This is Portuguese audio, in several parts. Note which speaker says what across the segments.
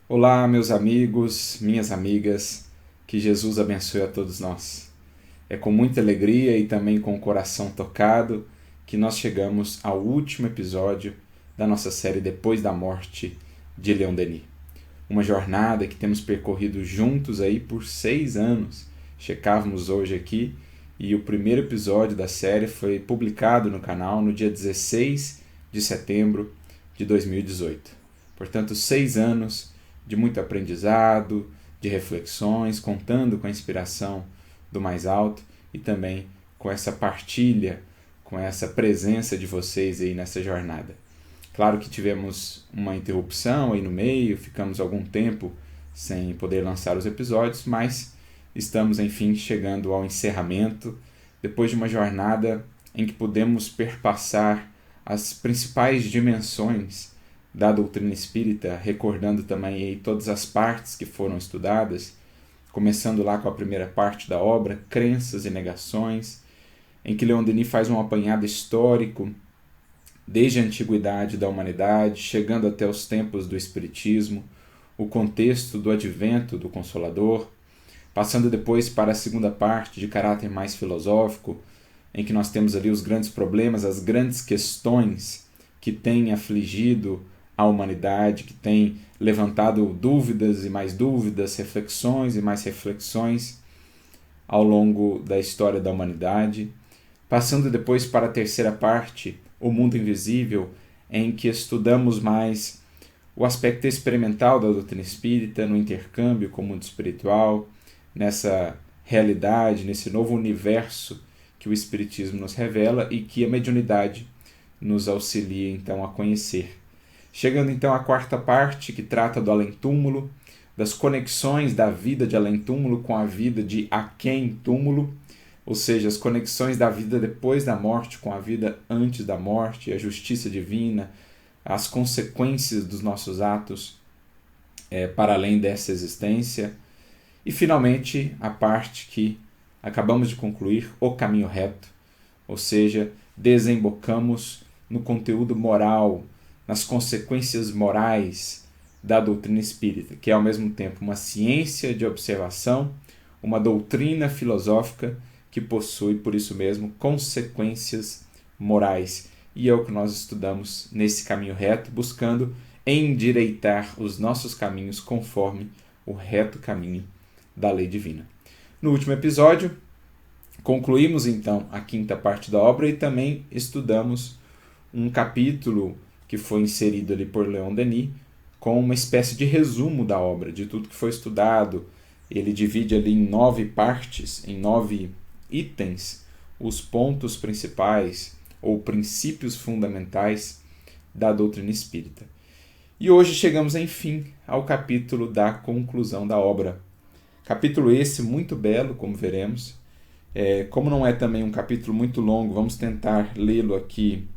Speaker 1: Olá, meus amigos, minhas amigas, que Jesus abençoe a todos nós. É com muita alegria e também com o coração tocado que nós chegamos ao último episódio da nossa série Depois da Morte de Leon Denis. Uma jornada que temos percorrido juntos aí por 6 anos. Checávamos hoje aqui e o primeiro episódio da série foi publicado no canal no dia 16 de setembro de 2018. Portanto, 6 anos de muito aprendizado, de reflexões, contando com a inspiração do mais alto e também com essa partilha, com essa presença de vocês aí nessa jornada. Claro que tivemos uma interrupção aí no meio, ficamos algum tempo sem poder lançar os episódios, mas estamos, enfim, chegando ao encerramento, depois de uma jornada em que pudemos perpassar as principais dimensões da doutrina espírita, recordando também aí todas as partes que foram estudadas, começando lá com a primeira parte da obra, Crenças e Negações, em que Leon Denis faz um apanhado histórico desde a antiguidade da humanidade, chegando até os tempos do Espiritismo, o contexto do advento do Consolador, passando depois para a segunda parte de caráter mais filosófico, em que nós temos ali os grandes problemas, as grandes questões que têm afligido a humanidade, que tem levantado dúvidas e mais dúvidas, reflexões e mais reflexões ao longo da história da humanidade, passando depois para a terceira parte, o mundo invisível, em que estudamos mais o aspecto experimental da doutrina espírita no intercâmbio com o mundo espiritual, nessa realidade, nesse novo universo que o espiritismo nos revela e que a mediunidade nos auxilia então a conhecer. Chegando então à quarta parte, que trata do além-túmulo, das conexões da vida de além-túmulo com a vida de aquém-túmulo, ou seja, as conexões da vida depois da morte com a vida antes da morte, a justiça divina, as consequências dos nossos atos para além dessa existência. E, finalmente, a parte que acabamos de concluir, o caminho reto, ou seja, desembocamos no conteúdo moral, nas consequências morais da doutrina espírita, que é ao mesmo tempo uma ciência de observação, uma doutrina filosófica que possui, por isso mesmo, consequências morais. E é o que nós estudamos nesse caminho reto, buscando endireitar os nossos caminhos conforme o reto caminho da lei divina. No último episódio, concluímos então a quinta parte da obra e também estudamos um capítulo que foi inserido ali por Leon Denis, com uma espécie de resumo da obra, de tudo que foi estudado. Ele divide ali em 9 partes, em 9 itens, os pontos principais ou princípios fundamentais da doutrina espírita. E hoje chegamos, enfim, ao capítulo da conclusão da obra. Capítulo esse muito belo, como veremos. Como não é também um capítulo muito longo, vamos tentar lê-lo aqui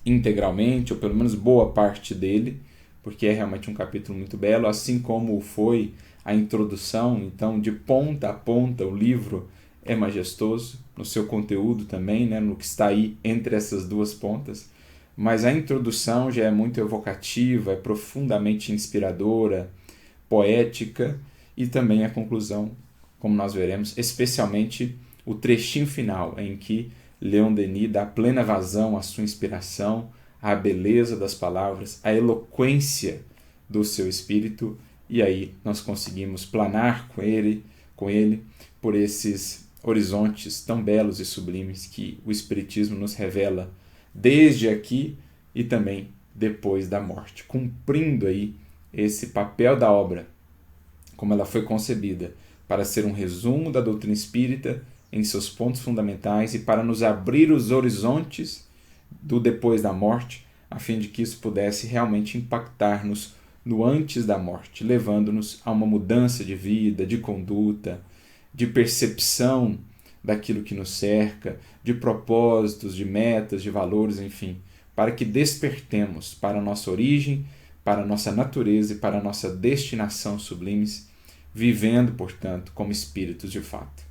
Speaker 1: integralmente, ou pelo menos boa parte dele, porque é realmente um capítulo muito belo, assim como foi a introdução. Então, de ponta a ponta, o livro é majestoso, no seu conteúdo também, né, no que está aí entre essas duas pontas, mas a introdução já é muito evocativa, é profundamente inspiradora, poética, e também a conclusão, como nós veremos, especialmente o trechinho final, em que Leon Denis dá plena vazão à sua inspiração, à beleza das palavras, à eloquência do seu espírito, e aí nós conseguimos planar com ele por esses horizontes tão belos e sublimes que o Espiritismo nos revela desde aqui e também depois da morte, cumprindo aí esse papel da obra, como ela foi concebida, para ser um resumo da doutrina espírita em seus pontos fundamentais e para nos abrir os horizontes do depois da morte, a fim de que isso pudesse realmente impactar-nos no antes da morte, levando-nos a uma mudança de vida, de conduta, de percepção daquilo que nos cerca, de propósitos, de metas, de valores, enfim, para que despertemos para a nossa origem, para a nossa natureza e para a nossa destinação sublimes, vivendo, portanto, como espíritos de fato.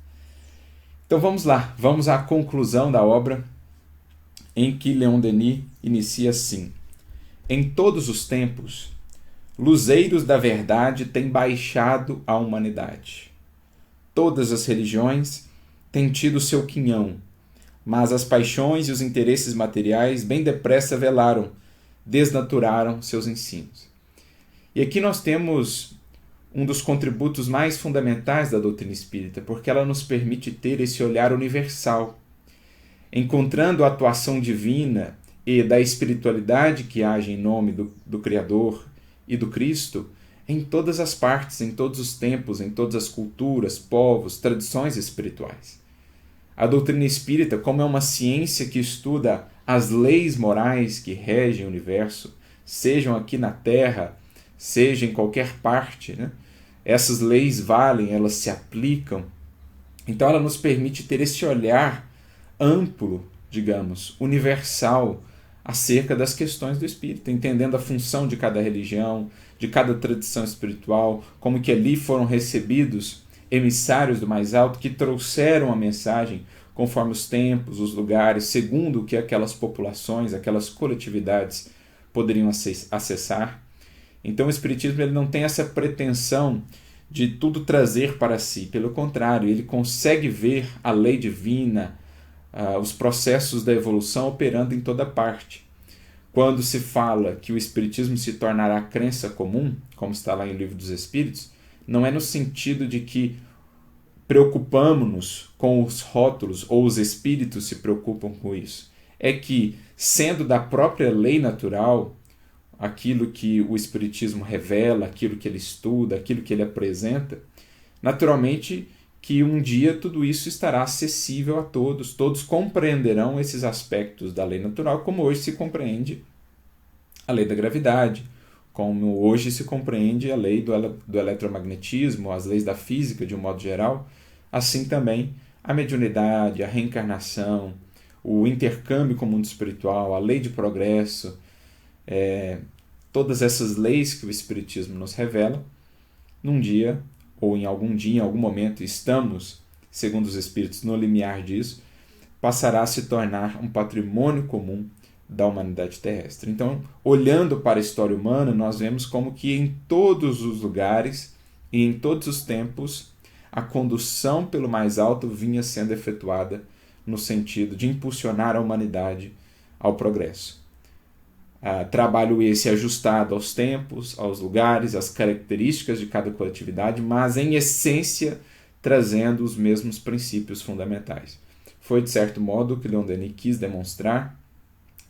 Speaker 1: Então vamos lá, vamos à conclusão da obra, em que Leon Denis inicia assim: em todos os tempos, luzeiros da verdade têm baixado à humanidade. Todas as religiões têm tido seu quinhão, mas as paixões e os interesses materiais bem depressa velaram, desnaturaram seus ensinos. E aqui nós temos um dos contributos mais fundamentais da doutrina espírita, porque ela nos permite ter esse olhar universal, encontrando a atuação divina e da espiritualidade que age em nome do Criador e do Cristo em todas as partes, em todos os tempos, em todas as culturas, povos, tradições espirituais. A doutrina espírita, como é uma ciência que estuda as leis morais que regem o universo, sejam aqui na Terra, seja em qualquer parte, né? Essas leis valem, elas se aplicam. Então ela nos permite ter esse olhar amplo, digamos, universal, acerca das questões do espírito, entendendo a função de cada religião, de cada tradição espiritual, como que ali foram recebidos emissários do mais alto que trouxeram a mensagem conforme os tempos, os lugares, segundo o que aquelas populações, aquelas coletividades poderiam acessar. Então o espiritismo ele não tem essa pretensão de tudo trazer para si, pelo contrário, ele consegue ver a lei divina, os processos da evolução operando em toda parte. Quando se fala que o espiritismo se tornará crença comum, como está lá em O Livro dos Espíritos, não é no sentido de que preocupamos-nos com os rótulos ou os espíritos se preocupam com isso. É que, sendo da própria lei natural, aquilo que o espiritismo revela, aquilo que ele estuda, aquilo que ele apresenta, naturalmente que um dia tudo isso estará acessível a todos, todos compreenderão esses aspectos da lei natural, como hoje se compreende a lei da gravidade, como hoje se compreende a lei do eletromagnetismo, as leis da física de um modo geral, assim também a mediunidade, a reencarnação, o intercâmbio com o mundo espiritual, a lei de progresso, todas essas leis que o espiritismo nos revela, num dia ou em algum dia, em algum momento, estamos, segundo os espíritos, no limiar disso, passará a se tornar um patrimônio comum da humanidade terrestre. Então, olhando para a história humana, nós vemos como que em todos os lugares e em todos os tempos, a condução pelo mais alto vinha sendo efetuada no sentido de impulsionar a humanidade ao progresso. Trabalho esse ajustado aos tempos, aos lugares, às características de cada coletividade, mas em essência trazendo os mesmos princípios fundamentais. Foi de certo modo o que Leon Denis quis demonstrar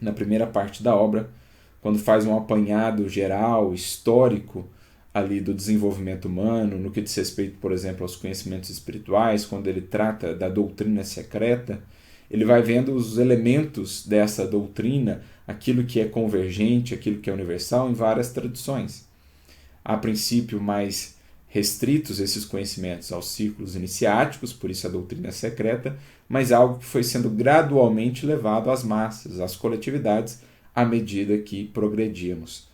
Speaker 1: na primeira parte da obra, quando faz um apanhado geral, histórico, ali do desenvolvimento humano, no que diz respeito, por exemplo, aos conhecimentos espirituais, quando ele trata da doutrina secreta, ele vai vendo os elementos dessa doutrina, aquilo que é convergente, aquilo que é universal, em várias tradições. A princípio, mais restritos esses conhecimentos aos círculos iniciáticos, por isso a doutrina é secreta, mas algo que foi sendo gradualmente levado às massas, às coletividades, à medida que progredíamos.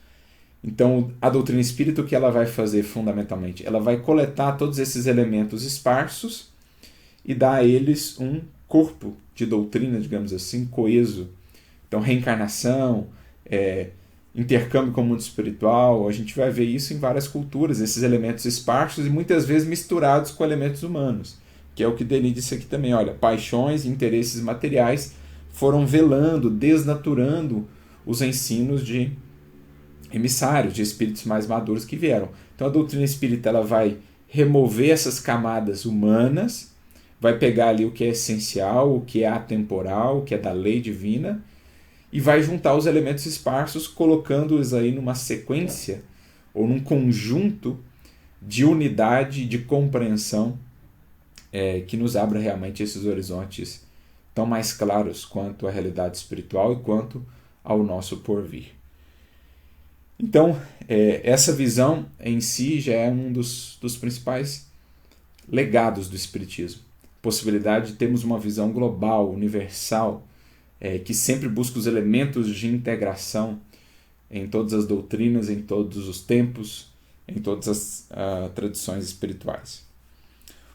Speaker 1: Então, a doutrina espírita, o que ela vai fazer fundamentalmente? Ela vai coletar todos esses elementos esparsos e dar a eles um corpo de doutrina, digamos assim, coeso. Então, reencarnação, intercâmbio com o mundo espiritual, a gente vai ver isso em várias culturas, esses elementos esparsos e muitas vezes misturados com elementos humanos, que é o que Denis disse aqui também. Olha, paixões e interesses materiais foram velando, desnaturando os ensinos de emissários, de espíritos mais maduros que vieram. Então a doutrina espírita ela vai remover essas camadas humanas, vai pegar ali o que é essencial, o que é atemporal, o que é da lei divina, e vai juntar os elementos esparsos, colocando-os aí numa sequência ou num conjunto de unidade, de compreensão, que nos abra realmente esses horizontes tão mais claros quanto à realidade espiritual e quanto ao nosso porvir. Então, essa visão em si já é um dos principais legados do Espiritismo. Possibilidade de termos uma visão global, universal, que sempre busca os elementos de integração em todas as doutrinas, em todos os tempos, em todas as tradições espirituais.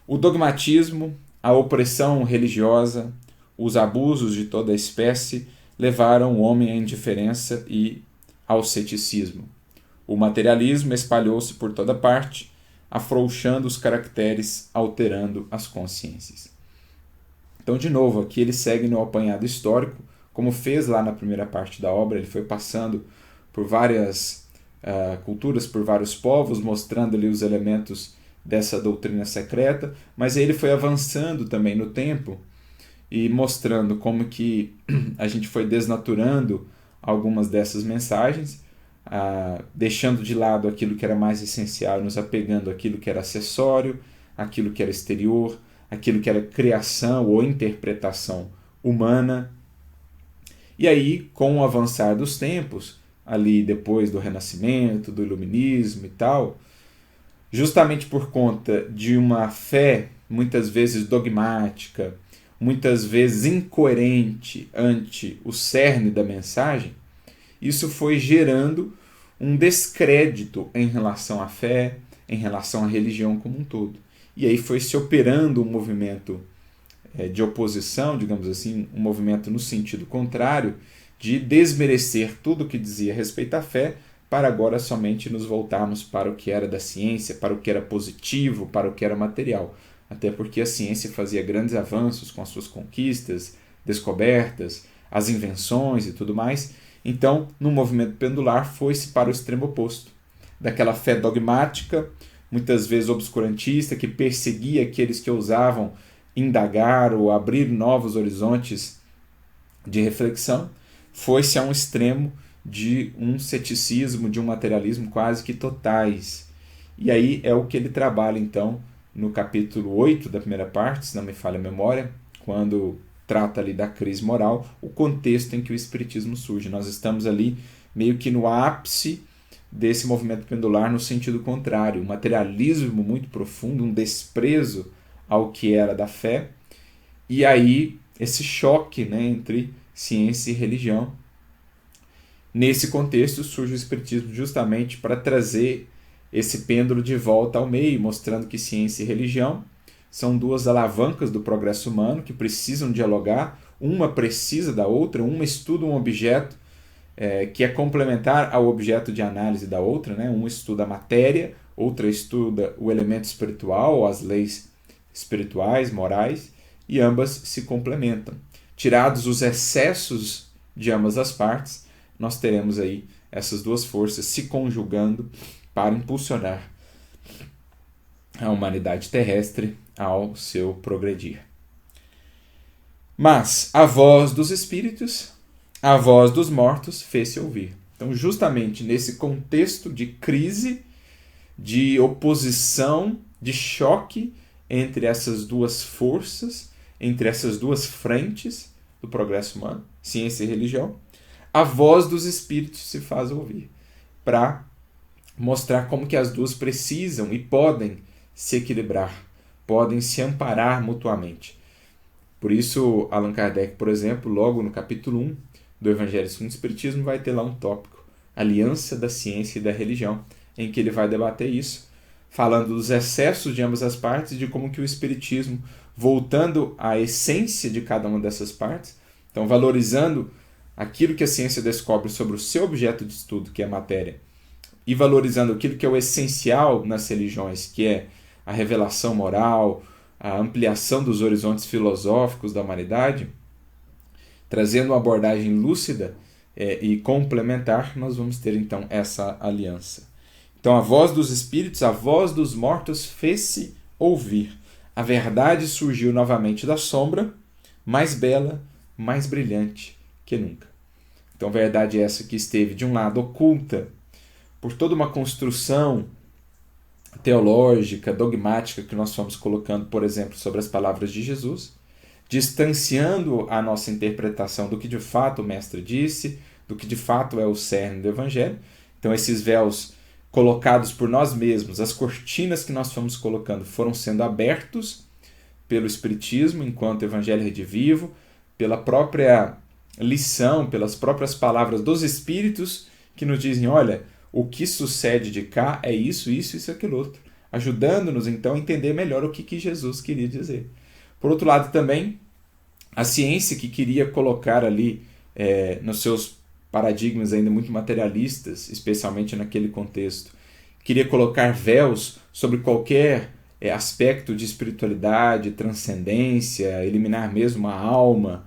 Speaker 1: O dogmatismo, a opressão religiosa, os abusos de toda espécie levaram o homem à indiferença e ao ceticismo. O materialismo espalhou-se por toda parte, afrouxando os caracteres, alterando as consciências. Então, de novo, aqui ele segue no apanhado histórico, como fez lá na primeira parte da obra. Ele foi passando por várias culturas, por vários povos, mostrando ali os elementos dessa doutrina secreta, mas aí ele foi avançando também no tempo e mostrando como que a gente foi desnaturando algumas dessas mensagens, deixando de lado aquilo que era mais essencial, nos apegando àquilo que era acessório, aquilo que era exterior, aquilo que era criação ou interpretação humana. E aí, com o avançar dos tempos, ali depois do Renascimento, do Iluminismo e tal, justamente por conta de uma fé muitas vezes dogmática, muitas vezes incoerente ante o cerne da mensagem, isso foi gerando um descrédito em relação à fé, em relação à religião como um todo. E aí foi se operando um movimento de oposição, digamos assim, um movimento no sentido contrário, de desmerecer tudo o que dizia a respeito à fé, para agora somente nos voltarmos para o que era da ciência, para o que era positivo, para o que era material. Até porque a ciência fazia grandes avanços com as suas conquistas, descobertas, as invenções e tudo mais. Então, no movimento pendular, foi-se para o extremo oposto. Daquela fé dogmática, muitas vezes obscurantista, que perseguia aqueles que ousavam indagar ou abrir novos horizontes de reflexão, foi-se a um extremo de um ceticismo, de um materialismo quase que totais. E aí é o que ele trabalha, então, no capítulo 8 da primeira parte, se não me falha a memória, quando trata ali da crise moral, o contexto em que o espiritismo surge. Nós estamos ali meio que no ápice desse movimento pendular no sentido contrário, um materialismo muito profundo, um desprezo ao que era da fé, e aí esse choque, né, entre ciência e religião. Nesse contexto surge o espiritismo justamente para trazer esse pêndulo de volta ao meio, mostrando que ciência e religião são duas alavancas do progresso humano que precisam dialogar, uma precisa da outra, uma estuda um objeto que é complementar ao objeto de análise da outra, né? Um estuda a matéria, outra estuda o elemento espiritual, as leis espirituais, morais, e ambas se complementam. Tirados os excessos de ambas as partes, nós teremos aí essas duas forças se conjugando para impulsionar a humanidade terrestre ao seu progredir. Mas a voz dos espíritos, a voz dos mortos fez-se ouvir. Então, justamente nesse contexto de crise, de oposição, de choque entre essas duas forças, entre essas duas frentes do progresso humano, ciência e religião, a voz dos espíritos se faz ouvir, para mostrar como que as duas precisam e podem se equilibrar, podem se amparar mutuamente. Por isso, Allan Kardec, por exemplo, logo no capítulo 1 do Evangelho segundo o Espiritismo, vai ter lá um tópico, Aliança da Ciência e da Religião, em que ele vai debater isso, falando dos excessos de ambas as partes e de como que o Espiritismo, voltando à essência de cada uma dessas partes, então valorizando aquilo que a ciência descobre sobre o seu objeto de estudo, que é a matéria, e valorizando aquilo que é o essencial nas religiões, que é a revelação moral, a ampliação dos horizontes filosóficos da humanidade, trazendo uma abordagem lúcida e complementar, nós vamos ter então essa aliança. Então a voz dos espíritos, a voz dos mortos fez-se ouvir. A verdade surgiu novamente da sombra, mais bela, mais brilhante que nunca. Então verdade essa que esteve de um lado oculta por toda uma construção teológica, dogmática que nós fomos colocando, por exemplo, sobre as palavras de Jesus, distanciando a nossa interpretação do que de fato o Mestre disse, do que de fato é o cerne do Evangelho. Então esses véus colocados por nós mesmos, as cortinas que nós fomos colocando foram sendo abertos pelo Espiritismo enquanto Evangelho redivivo, pela própria lição, pelas próprias palavras dos Espíritos que nos dizem, olha, o que sucede de cá é isso, isso, isso, aquilo outro, ajudando-nos então a entender melhor o que Jesus queria dizer. Por outro lado também, a ciência que queria colocar ali nos seus paradigmas ainda muito materialistas, especialmente naquele contexto. Queria colocar véus sobre qualquer aspecto de espiritualidade, transcendência, eliminar mesmo a alma,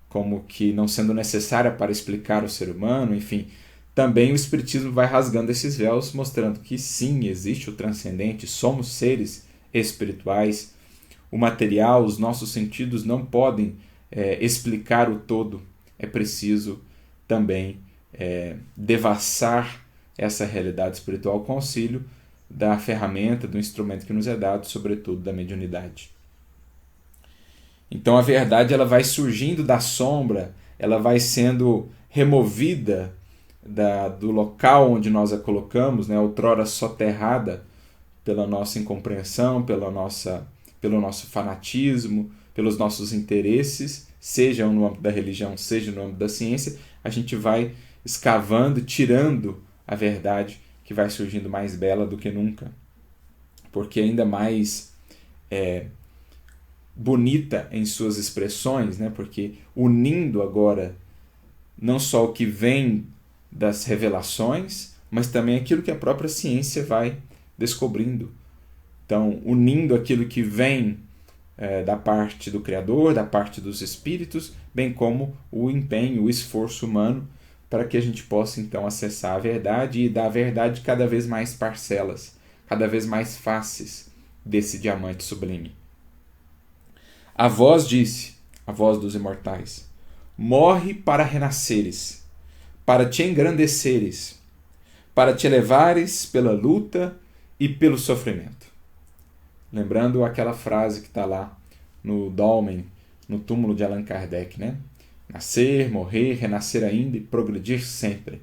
Speaker 1: como que não sendo necessária para explicar o ser humano, enfim. Também o Espiritismo vai rasgando esses véus, mostrando que sim, existe o transcendente, somos seres espirituais. O material, os nossos sentidos não podem explicar o todo. É preciso também devassar essa realidade espiritual com auxílio da ferramenta, do instrumento que nos é dado, sobretudo da mediunidade. Então a verdade ela vai surgindo da sombra, ela vai sendo removida do local onde nós a colocamos, né, outrora soterrada pela nossa incompreensão, pelo nosso fanatismo, pelos nossos interesses, seja no âmbito da religião, seja no âmbito da ciência. A gente vai escavando, tirando a verdade, que vai surgindo mais bela do que nunca, porque ainda mais bonita em suas expressões, né? Porque unindo agora não só o que vem das revelações, mas também aquilo que a própria ciência vai descobrindo. Então, unindo aquilo que vem da parte do Criador, da parte dos espíritos, bem como o empenho, o esforço humano, para que a gente possa então acessar a verdade e dar à verdade cada vez mais parcelas, cada vez mais faces desse diamante sublime. A voz disse, a voz dos imortais: morre para renasceres, para te engrandeceres, para te elevares pela luta e pelo sofrimento. Lembrando aquela frase que está lá no Dolmen, no túmulo de Allan Kardec, né? Nascer, morrer, renascer ainda e progredir sempre.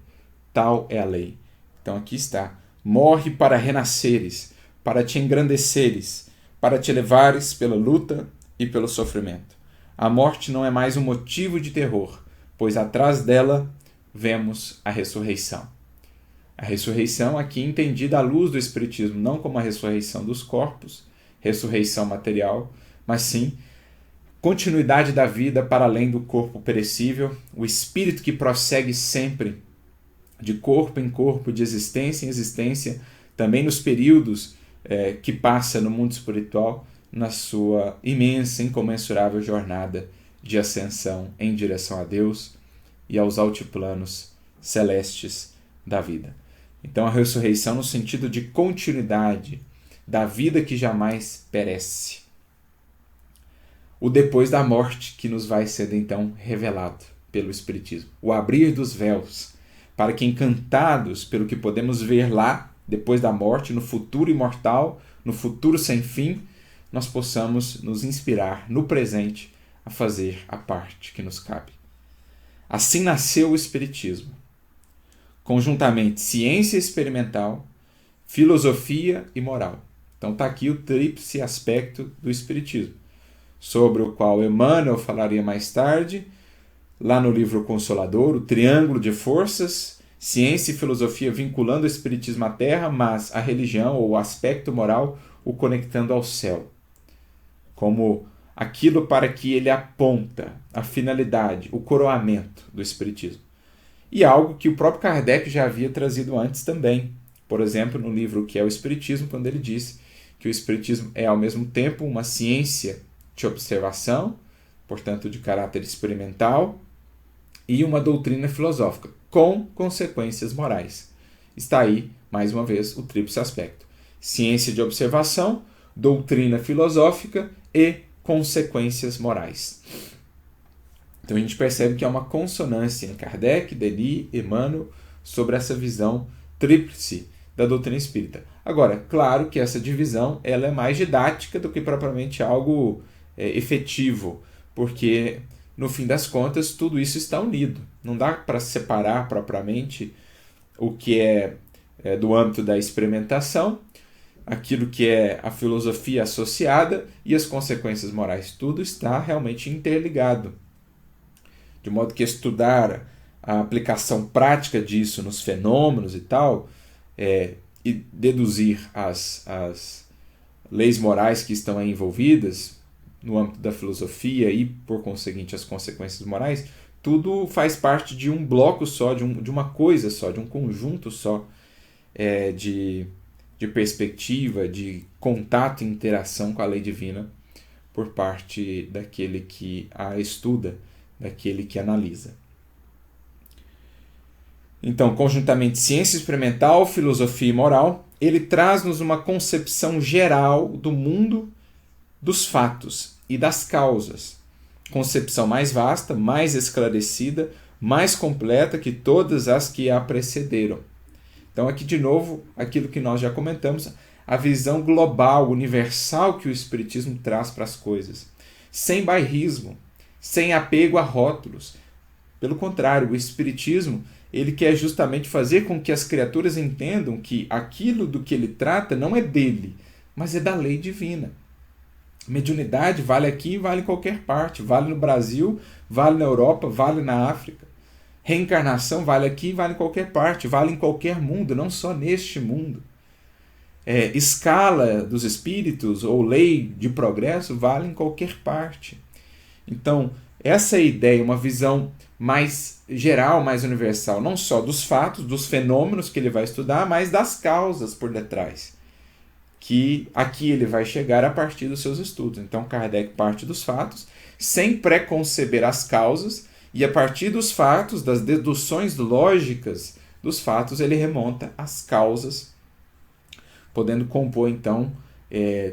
Speaker 1: Tal é a lei. Então aqui está. Morre para renasceres, para te engrandeceres, para te elevares pela luta e pelo sofrimento. A morte não é mais um motivo de terror, pois atrás dela vemos a ressurreição. A ressurreição aqui entendida à luz do Espiritismo, não como a ressurreição dos corpos, ressurreição material, mas sim continuidade da vida para além do corpo perecível, o espírito que prossegue sempre de corpo em corpo, de existência em existência, também nos períodos que passa no mundo espiritual, na sua imensa, incomensurável jornada de ascensão em direção a Deus e aos altiplanos celestes da vida. Então a ressurreição no sentido de continuidade da vida que jamais perece. O depois da morte que nos vai ser então revelado pelo Espiritismo. O abrir dos véus, para que encantados pelo que podemos ver lá, depois da morte, no futuro imortal, no futuro sem fim, nós possamos nos inspirar no presente a fazer a parte que nos cabe. Assim nasceu o Espiritismo. Conjuntamente, ciência experimental, filosofia e moral. Então está aqui o tríplice aspecto do Espiritismo, sobre o qual Emmanuel falaria mais tarde, lá no livro Consolador, o triângulo de forças, ciência e filosofia vinculando o Espiritismo à Terra, mas a religião ou o aspecto moral o conectando ao céu, como aquilo para que ele aponta, a finalidade, o coroamento do Espiritismo. E algo que o próprio Kardec já havia trazido antes também, por exemplo, no livro Que é o Espiritismo, quando ele disse que o Espiritismo é ao mesmo tempo uma ciência de observação, portanto de caráter experimental, e uma doutrina filosófica, com consequências morais. Está aí, mais uma vez, o tríplice aspecto. Ciência de observação, doutrina filosófica e consequências morais. Então a gente percebe que há uma consonância em Kardec, Denis, Emmanuel, sobre essa visão tríplice da doutrina espírita. Agora, claro que essa divisão ela é mais didática do que propriamente algo efetivo, porque no fim das contas tudo isso está unido. Não dá para separar propriamente o que é do âmbito da experimentação, aquilo que é a filosofia associada e as consequências morais. Tudo está realmente interligado. De modo que estudar a aplicação prática disso nos fenômenos e tal, e deduzir as leis morais que estão aí envolvidas no âmbito da filosofia e, por conseguinte, as consequências morais, tudo faz parte de um bloco só, de uma coisa só, de um conjunto só de perspectiva, de contato e interação com a lei divina por parte daquele que a estuda, daquele que analisa. Então, conjuntamente ciência experimental, filosofia e moral, ele traz-nos uma concepção geral do mundo, dos fatos e das causas. Concepção mais vasta, mais esclarecida, mais completa que todas as que a precederam. Então, aqui de novo, aquilo que nós já comentamos, a visão global, universal que o Espiritismo traz para as coisas. Sem bairrismo, sem apego a rótulos. Pelo contrário, o Espiritismo ele quer justamente fazer com que as criaturas entendam que aquilo do que ele trata não é dele, mas é da lei divina. Mediunidade vale aqui e vale em qualquer parte. Vale no Brasil, vale na Europa, vale na África. Reencarnação vale aqui e vale em qualquer parte. Vale em qualquer mundo, não só neste mundo. Escala dos espíritos ou lei de progresso vale em qualquer parte. Então, essa ideia, uma visão mais geral, mais universal, não só dos fatos, dos fenômenos que ele vai estudar, mas das causas por detrás, que aqui ele vai chegar a partir dos seus estudos. Então, Kardec parte dos fatos, sem preconceber as causas, e a partir dos fatos, das deduções lógicas dos fatos, ele remonta às causas, podendo compor, então,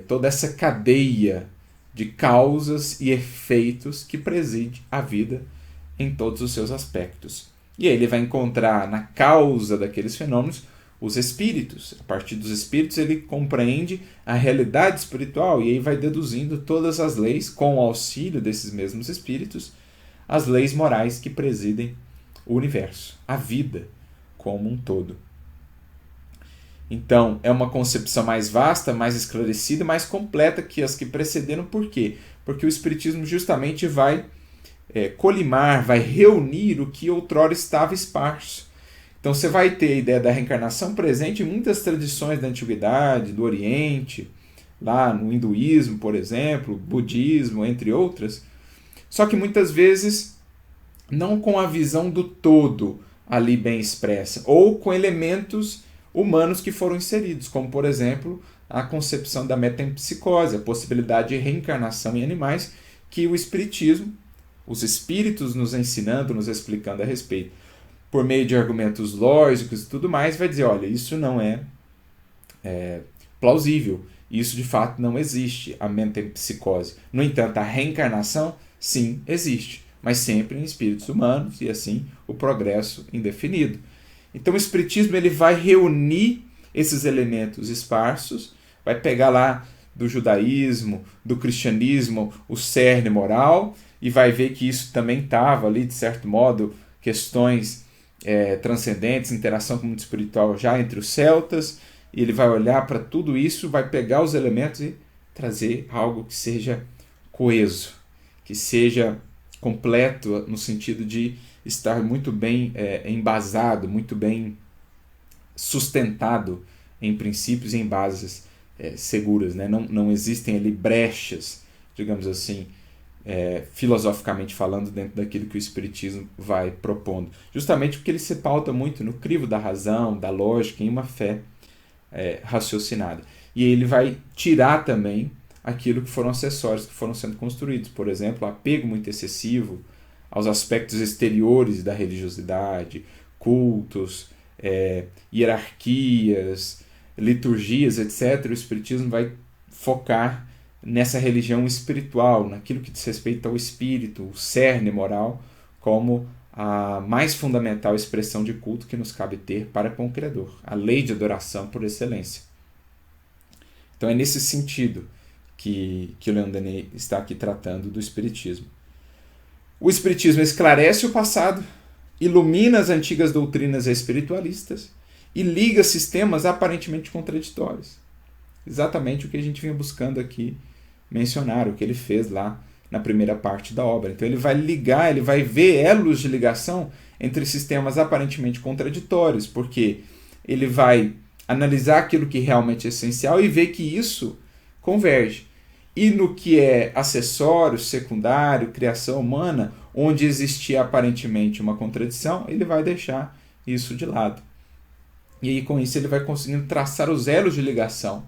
Speaker 1: toda essa cadeia de causas e efeitos que preside a vida em todos os seus aspectos. E aí ele vai encontrar na causa daqueles fenômenos os espíritos. A partir dos espíritos ele compreende a realidade espiritual e aí vai deduzindo todas as leis, com o auxílio desses mesmos espíritos, as leis morais que presidem o universo, a vida como um todo. Então, é uma concepção mais vasta, mais esclarecida, mais completa que as que precederam. Por quê? Porque o Espiritismo justamente vai colimar, vai reunir o que outrora estava esparso. Então, você vai ter a ideia da reencarnação presente em muitas tradições da Antiguidade, do Oriente, lá no hinduísmo, por exemplo, budismo, entre outras. Só que muitas vezes não com a visão do todo ali bem expressa, ou com elementos humanos que foram inseridos, como, por exemplo, a concepção da metempsicose, a possibilidade de reencarnação em animais, que o Espiritismo, os espíritos nos ensinando, nos explicando a respeito, por meio de argumentos lógicos e tudo mais, vai dizer, olha, isso não é plausível, isso de fato não existe, a metempsicose. No entanto, a reencarnação, sim, existe, mas sempre em espíritos humanos, e assim o progresso indefinido. Então o Espiritismo ele vai reunir esses elementos esparsos, vai pegar lá do judaísmo, do cristianismo, o cerne moral, e vai ver que isso também estava ali, de certo modo, questões transcendentes, interação com o mundo espiritual já entre os celtas, e ele vai olhar para tudo isso, vai pegar os elementos e trazer algo que seja coeso, que seja completo no sentido de estar muito bem embasado, muito bem sustentado em princípios e em bases seguras. Né? Não existem ali brechas, digamos assim, filosoficamente falando, dentro daquilo que o Espiritismo vai propondo. Justamente porque ele se pauta muito no crivo da razão, da lógica, em uma fé raciocinada. E ele vai tirar também aquilo que foram acessórios que foram sendo construídos. Por exemplo, o apego muito excessivo aos aspectos exteriores da religiosidade, cultos, hierarquias, liturgias, etc. O Espiritismo vai focar nessa religião espiritual, naquilo que diz respeito ao espírito, o cerne moral, como a mais fundamental expressão de culto que nos cabe ter para com o Criador, a lei de adoração por excelência. Então é nesse sentido que o Leon Denis está aqui tratando do Espiritismo. O Espiritismo esclarece o passado, ilumina as antigas doutrinas espiritualistas e liga sistemas aparentemente contraditórios. Exatamente o que a gente vinha buscando aqui mencionar, o que ele fez lá na primeira parte da obra. Então ele vai ligar, ele vai ver elos de ligação entre sistemas aparentemente contraditórios, porque ele vai analisar aquilo que realmente é essencial e ver que isso converge. E no que é acessório, secundário, criação humana, onde existia aparentemente uma contradição, ele vai deixar isso de lado. E aí, com isso, ele vai conseguindo traçar os elos de ligação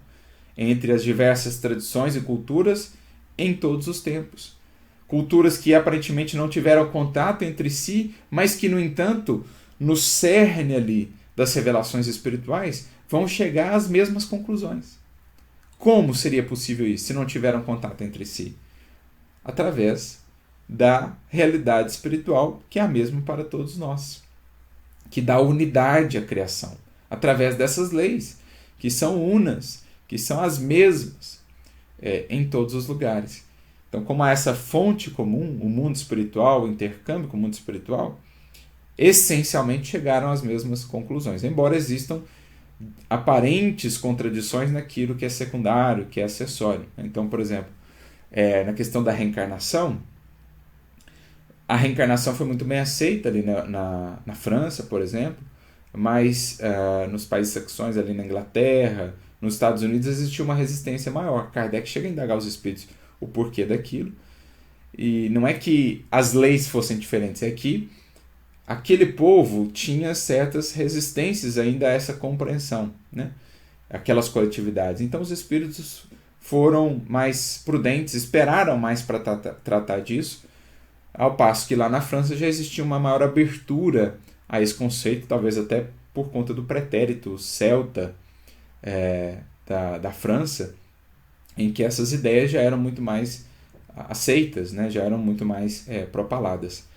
Speaker 1: entre as diversas tradições e culturas em todos os tempos. Culturas que aparentemente não tiveram contato entre si, mas que, no entanto, no cerne ali das revelações espirituais, vão chegar às mesmas conclusões. Como seria possível isso se não tiveram contato entre si? Através da realidade espiritual, que é a mesma para todos nós, que dá unidade à criação, através dessas leis, que são unas, que são as mesmas em todos os lugares. Então, como há essa fonte comum, o mundo espiritual, o intercâmbio com o mundo espiritual, essencialmente chegaram às mesmas conclusões, embora existam aparentes contradições naquilo que é secundário, que é acessório. Então, por exemplo, na questão da reencarnação, a reencarnação foi muito bem aceita ali na França, por exemplo, mas nos países saxões, ali na Inglaterra, nos Estados Unidos, existia uma resistência maior. Kardec chega a indagar os espíritos o porquê daquilo, e não é que as leis fossem diferentes, é que aquele povo tinha certas resistências ainda a essa compreensão, né? Aquelas coletividades. Então os espíritos foram mais prudentes, esperaram mais para tratar disso, ao passo que lá na França já existia uma maior abertura a esse conceito, talvez até por conta do pretérito celta da França, em que essas ideias já eram muito mais aceitas, né? Já eram muito mais propaladas.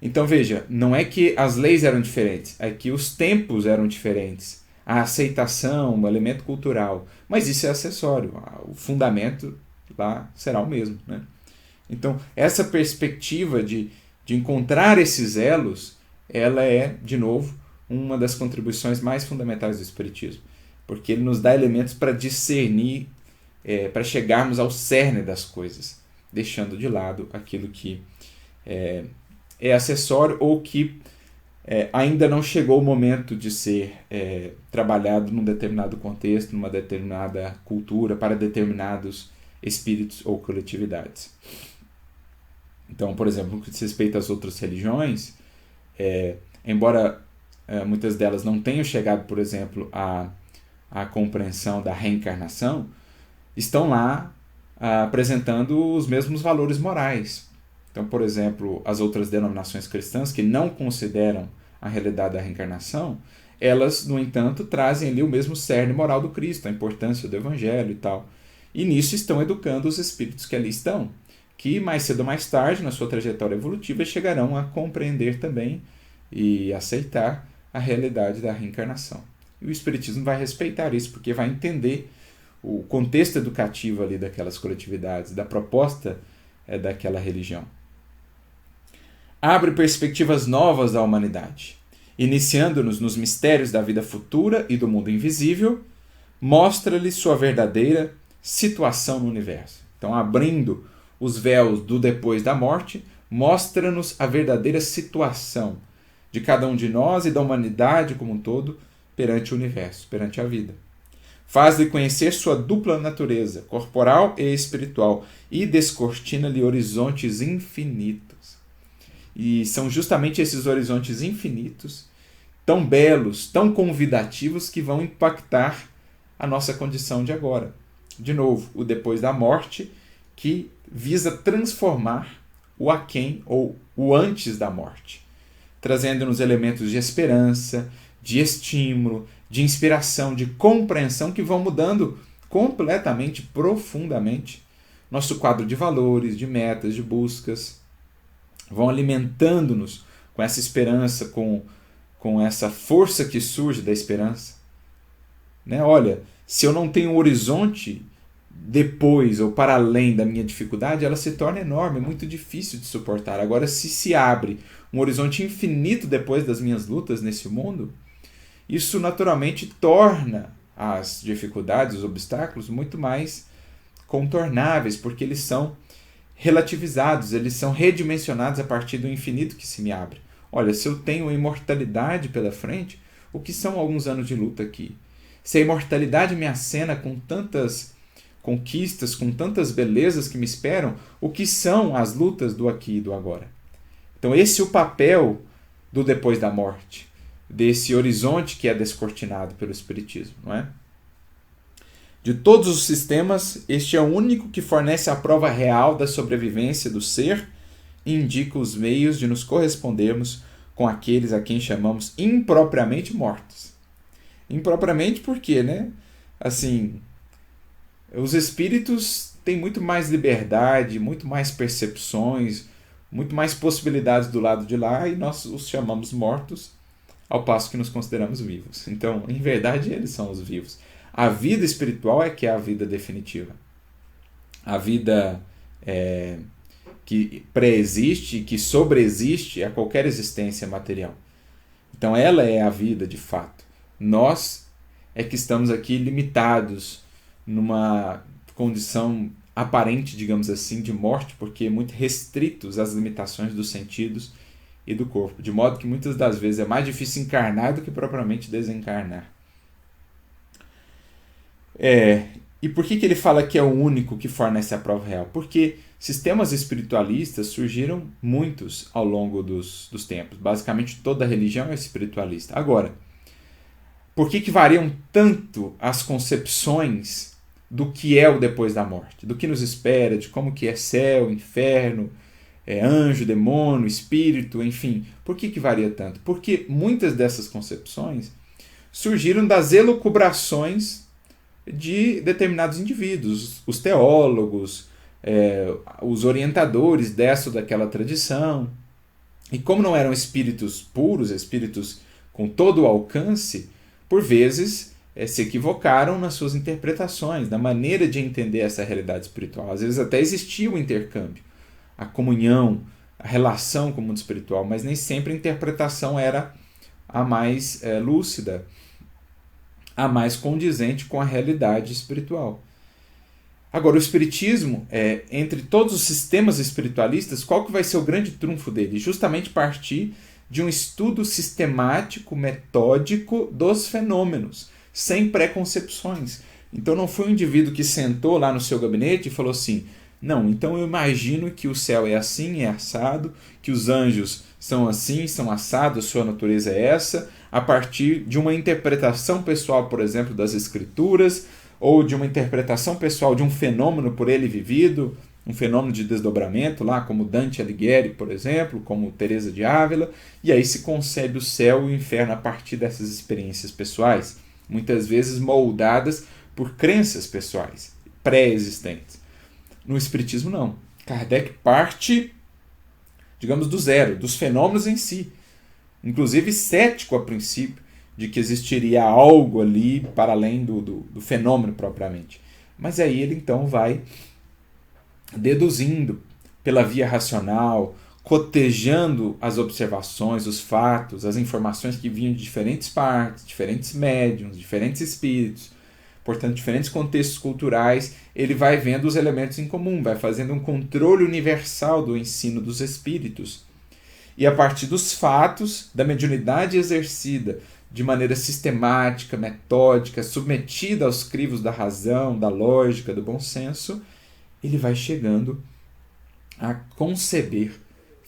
Speaker 1: Então veja, não é que as leis eram diferentes, é que os tempos eram diferentes, a aceitação, o elemento cultural, mas isso é acessório, o fundamento lá será o mesmo, né? Então essa perspectiva de encontrar esses elos, ela é, de novo, uma das contribuições mais fundamentais do Espiritismo, porque ele nos dá elementos para discernir, para chegarmos ao cerne das coisas, deixando de lado aquilo que é acessório ou que ainda não chegou o momento de ser trabalhado num determinado contexto, numa determinada cultura, para determinados espíritos ou coletividades. Então, por exemplo, no que diz respeito às outras religiões, embora muitas delas não tenham chegado, por exemplo, à compreensão da reencarnação, estão lá apresentando os mesmos valores morais. Então, por exemplo, as outras denominações cristãs que não consideram a realidade da reencarnação, elas, no entanto, trazem ali o mesmo cerne moral do Cristo, a importância do Evangelho e tal. E nisso estão educando os espíritos que ali estão, que mais cedo ou mais tarde, na sua trajetória evolutiva, chegarão a compreender também e aceitar a realidade da reencarnação. E o Espiritismo vai respeitar isso, porque vai entender o contexto educativo ali daquelas coletividades, da proposta daquela religião. Abre perspectivas novas da humanidade, iniciando-nos nos mistérios da vida futura e do mundo invisível, mostra-lhe sua verdadeira situação no universo. Então, abrindo os véus do depois da morte, mostra-nos a verdadeira situação de cada um de nós e da humanidade como um todo perante o universo, perante a vida. Faz-lhe conhecer sua dupla natureza, corporal e espiritual, e descortina-lhe horizontes infinitos. E são justamente esses horizontes infinitos, tão belos, tão convidativos, que vão impactar a nossa condição de agora. De novo, o depois da morte, que visa transformar o aquém ou o antes da morte, trazendo-nos elementos de esperança, de estímulo, de inspiração, de compreensão, que vão mudando completamente, profundamente, nosso quadro de valores, de metas, de buscas, vão alimentando-nos com essa esperança, com essa força que surge da esperança. Né? Olha, se eu não tenho um horizonte depois ou para além da minha dificuldade, ela se torna enorme, muito difícil de suportar. Agora, se abre um horizonte infinito depois das minhas lutas nesse mundo, isso naturalmente torna as dificuldades, os obstáculos, muito mais contornáveis, porque eles são relativizados, eles são redimensionados a partir do infinito que se me abre. Olha, se eu tenho imortalidade pela frente, o que são alguns anos de luta aqui? Se a imortalidade me acena com tantas conquistas, com tantas belezas que me esperam, o que são as lutas do aqui e do agora? Então esse é o papel do depois da morte, desse horizonte que é descortinado pelo Espiritismo, não é? De todos os sistemas, este é o único que fornece a prova real da sobrevivência do ser e indica os meios de nos correspondermos com aqueles a quem chamamos impropriamente mortos. Impropriamente por quê, né? Assim, os espíritos têm muito mais liberdade, muito mais percepções, muito mais possibilidades do lado de lá e nós os chamamos mortos, ao passo que nos consideramos vivos. Então, em verdade, eles são os vivos. A vida espiritual é que é a vida definitiva. A vida que pré-existe, que sobreexiste a qualquer existência material. Então, ela é a vida de fato. Nós é que estamos aqui limitados numa condição aparente, digamos assim, de morte, porque muito restritos às limitações dos sentidos e do corpo, de modo que muitas das vezes é mais difícil encarnar do que propriamente desencarnar. E por que ele fala que é o único que fornece a prova real? Porque sistemas espiritualistas surgiram muitos ao longo dos tempos. Basicamente toda religião é espiritualista. Agora, por que variam tanto as concepções do que é o depois da morte? Do que nos espera, de como que é céu, inferno, anjo, demônio, espírito, enfim. Por que varia tanto? Porque muitas dessas concepções surgiram das elucubrações de determinados indivíduos, os teólogos, os orientadores dessa ou daquela tradição. E como não eram espíritos puros, espíritos com todo o alcance, por vezes se equivocaram nas suas interpretações, na maneira de entender essa realidade espiritual. Às vezes até existia o intercâmbio, a comunhão, a relação com o mundo espiritual, mas nem sempre a interpretação era a mais lúcida, a mais condizente com a realidade espiritual. Agora, o Espiritismo, entre todos os sistemas espiritualistas, qual que vai ser o grande trunfo dele? Justamente partir de um estudo sistemático, metódico dos fenômenos, sem preconcepções. Então não foi um indivíduo que sentou lá no seu gabinete e falou assim, não, então eu imagino que o céu é assim, é assado, que os anjos são assim, são assados, sua natureza é essa, a partir de uma interpretação pessoal, por exemplo, das escrituras, ou de uma interpretação pessoal de um fenômeno por ele vivido, um fenômeno de desdobramento, lá como Dante Alighieri, por exemplo, como Teresa de Ávila, e aí se concebe o céu e o inferno a partir dessas experiências pessoais, muitas vezes moldadas por crenças pessoais, pré-existentes. No Espiritismo, não. Kardec parte, digamos, do zero, dos fenômenos em si. Inclusive cético a princípio de que existiria algo ali para além do fenômeno propriamente. Mas aí ele então vai deduzindo pela via racional, cotejando as observações, os fatos, as informações que vinham de diferentes partes, diferentes médiuns, diferentes espíritos, portanto, diferentes contextos culturais, ele vai vendo os elementos em comum, vai fazendo um controle universal do ensino dos espíritos. E a partir dos fatos, da mediunidade exercida de maneira sistemática, metódica, submetida aos crivos da razão, da lógica, do bom senso, ele vai chegando a conceber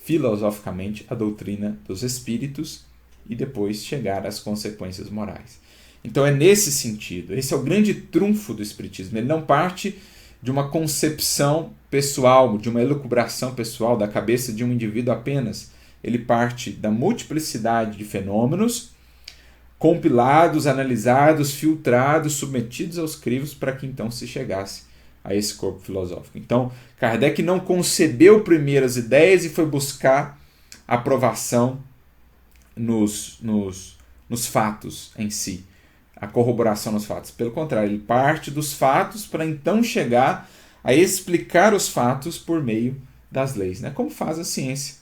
Speaker 1: filosoficamente a doutrina dos espíritos e depois chegar às consequências morais. Então é nesse sentido, esse é o grande trunfo do Espiritismo. Ele não parte de uma concepção pessoal, de uma elucubração pessoal da cabeça de um indivíduo apenas. Ele parte da multiplicidade de fenômenos compilados, analisados, filtrados, submetidos aos crivos para que então se chegasse a esse corpo filosófico. Então, Kardec não concebeu primeiro as ideias e foi buscar aprovação nos fatos em si, a corroboração nos fatos. Pelo contrário, ele parte dos fatos para então chegar a explicar os fatos por meio das leis, né? Como faz a ciência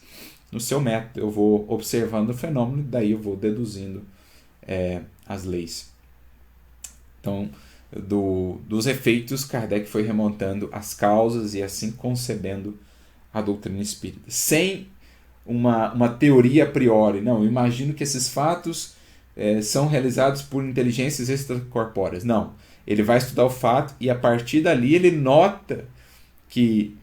Speaker 1: no seu método. Eu vou observando o fenômeno e daí eu vou deduzindo as leis. Então, dos efeitos, Kardec foi remontando as causas e assim concebendo a doutrina espírita. Sem uma teoria a priori. Não, eu imagino que esses fatos são realizados por inteligências extracorpóreas. Não, ele vai estudar o fato e a partir dali ele nota que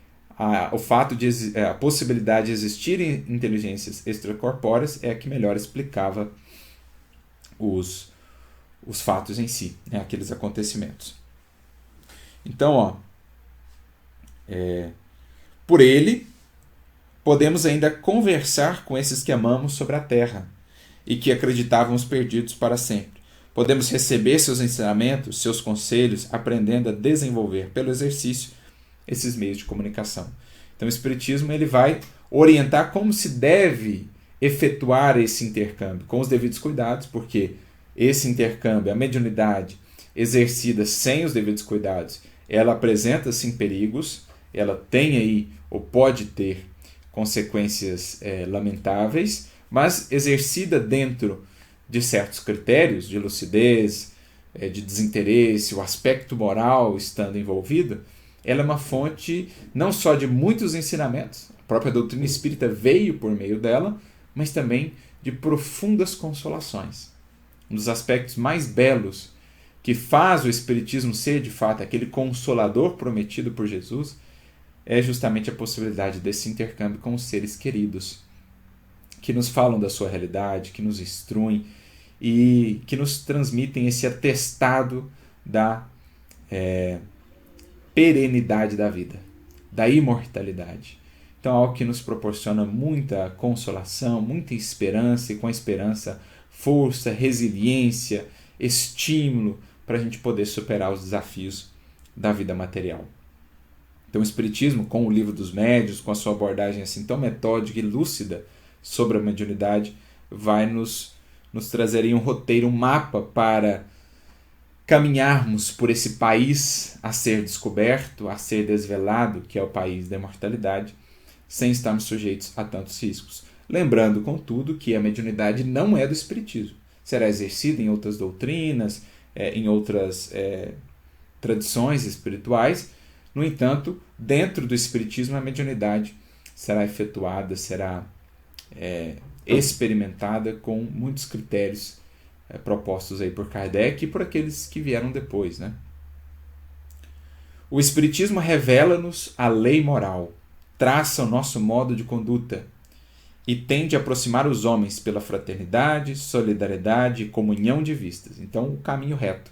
Speaker 1: o fato de a possibilidade de existirem inteligências extracorpóreas é a que melhor explicava os fatos em si, né, aqueles acontecimentos. Então, por ele, podemos ainda conversar com esses que amamos sobre a terra e que acreditávamos perdidos para sempre. Podemos receber seus ensinamentos, seus conselhos, aprendendo a desenvolver pelo exercício esses meios de comunicação. Então o Espiritismo ele vai orientar como se deve efetuar esse intercâmbio, com os devidos cuidados, porque esse intercâmbio, a mediunidade exercida sem os devidos cuidados, ela apresenta sim perigos, ela tem aí, ou pode ter, consequências lamentáveis, mas exercida dentro de certos critérios de lucidez, de desinteresse, o aspecto moral estando envolvido, ela é uma fonte não só de muitos ensinamentos, a própria doutrina espírita veio por meio dela, mas também de profundas consolações. Um dos aspectos mais belos que faz o Espiritismo ser, de fato, aquele consolador prometido por Jesus, é justamente a possibilidade desse intercâmbio com os seres queridos, que nos falam da sua realidade, que nos instruem e que nos transmitem esse atestado da perenidade da vida, da imortalidade. Então, algo que nos proporciona muita consolação, muita esperança, e com a esperança, força, resiliência, estímulo para a gente poder superar os desafios da vida material. Então, o Espiritismo, com o Livro dos Médiuns, com a sua abordagem assim tão metódica e lúcida sobre a mediunidade, vai nos trazer aí um roteiro, um mapa para caminharmos por esse país a ser descoberto, a ser desvelado, que é o país da imortalidade, sem estarmos sujeitos a tantos riscos. Lembrando, contudo, que a mediunidade não é do Espiritismo. Será exercida em outras doutrinas, em outras tradições espirituais. No entanto, dentro do Espiritismo, a mediunidade será efetuada, será experimentada com muitos critérios propostos aí por Kardec e por aqueles que vieram depois, né? O Espiritismo revela-nos a lei moral, traça o nosso modo de conduta e tende a aproximar os homens pela fraternidade, solidariedade e comunhão de vistas. Então, o caminho reto,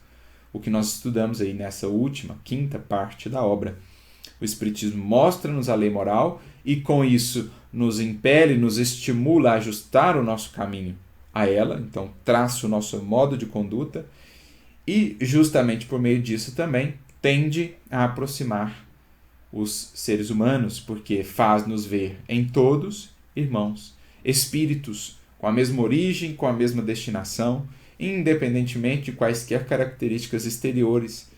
Speaker 1: o que nós estudamos aí nessa última, quinta parte da obra. O Espiritismo mostra-nos a lei moral e, com isso, nos impele, nos estimula a ajustar o nosso caminho a ela, então traça o nosso modo de conduta e, justamente por meio disso também, tende a aproximar os seres humanos, porque faz-nos ver em todos irmãos, espíritos com a mesma origem, com a mesma destinação, independentemente de quaisquer características exteriores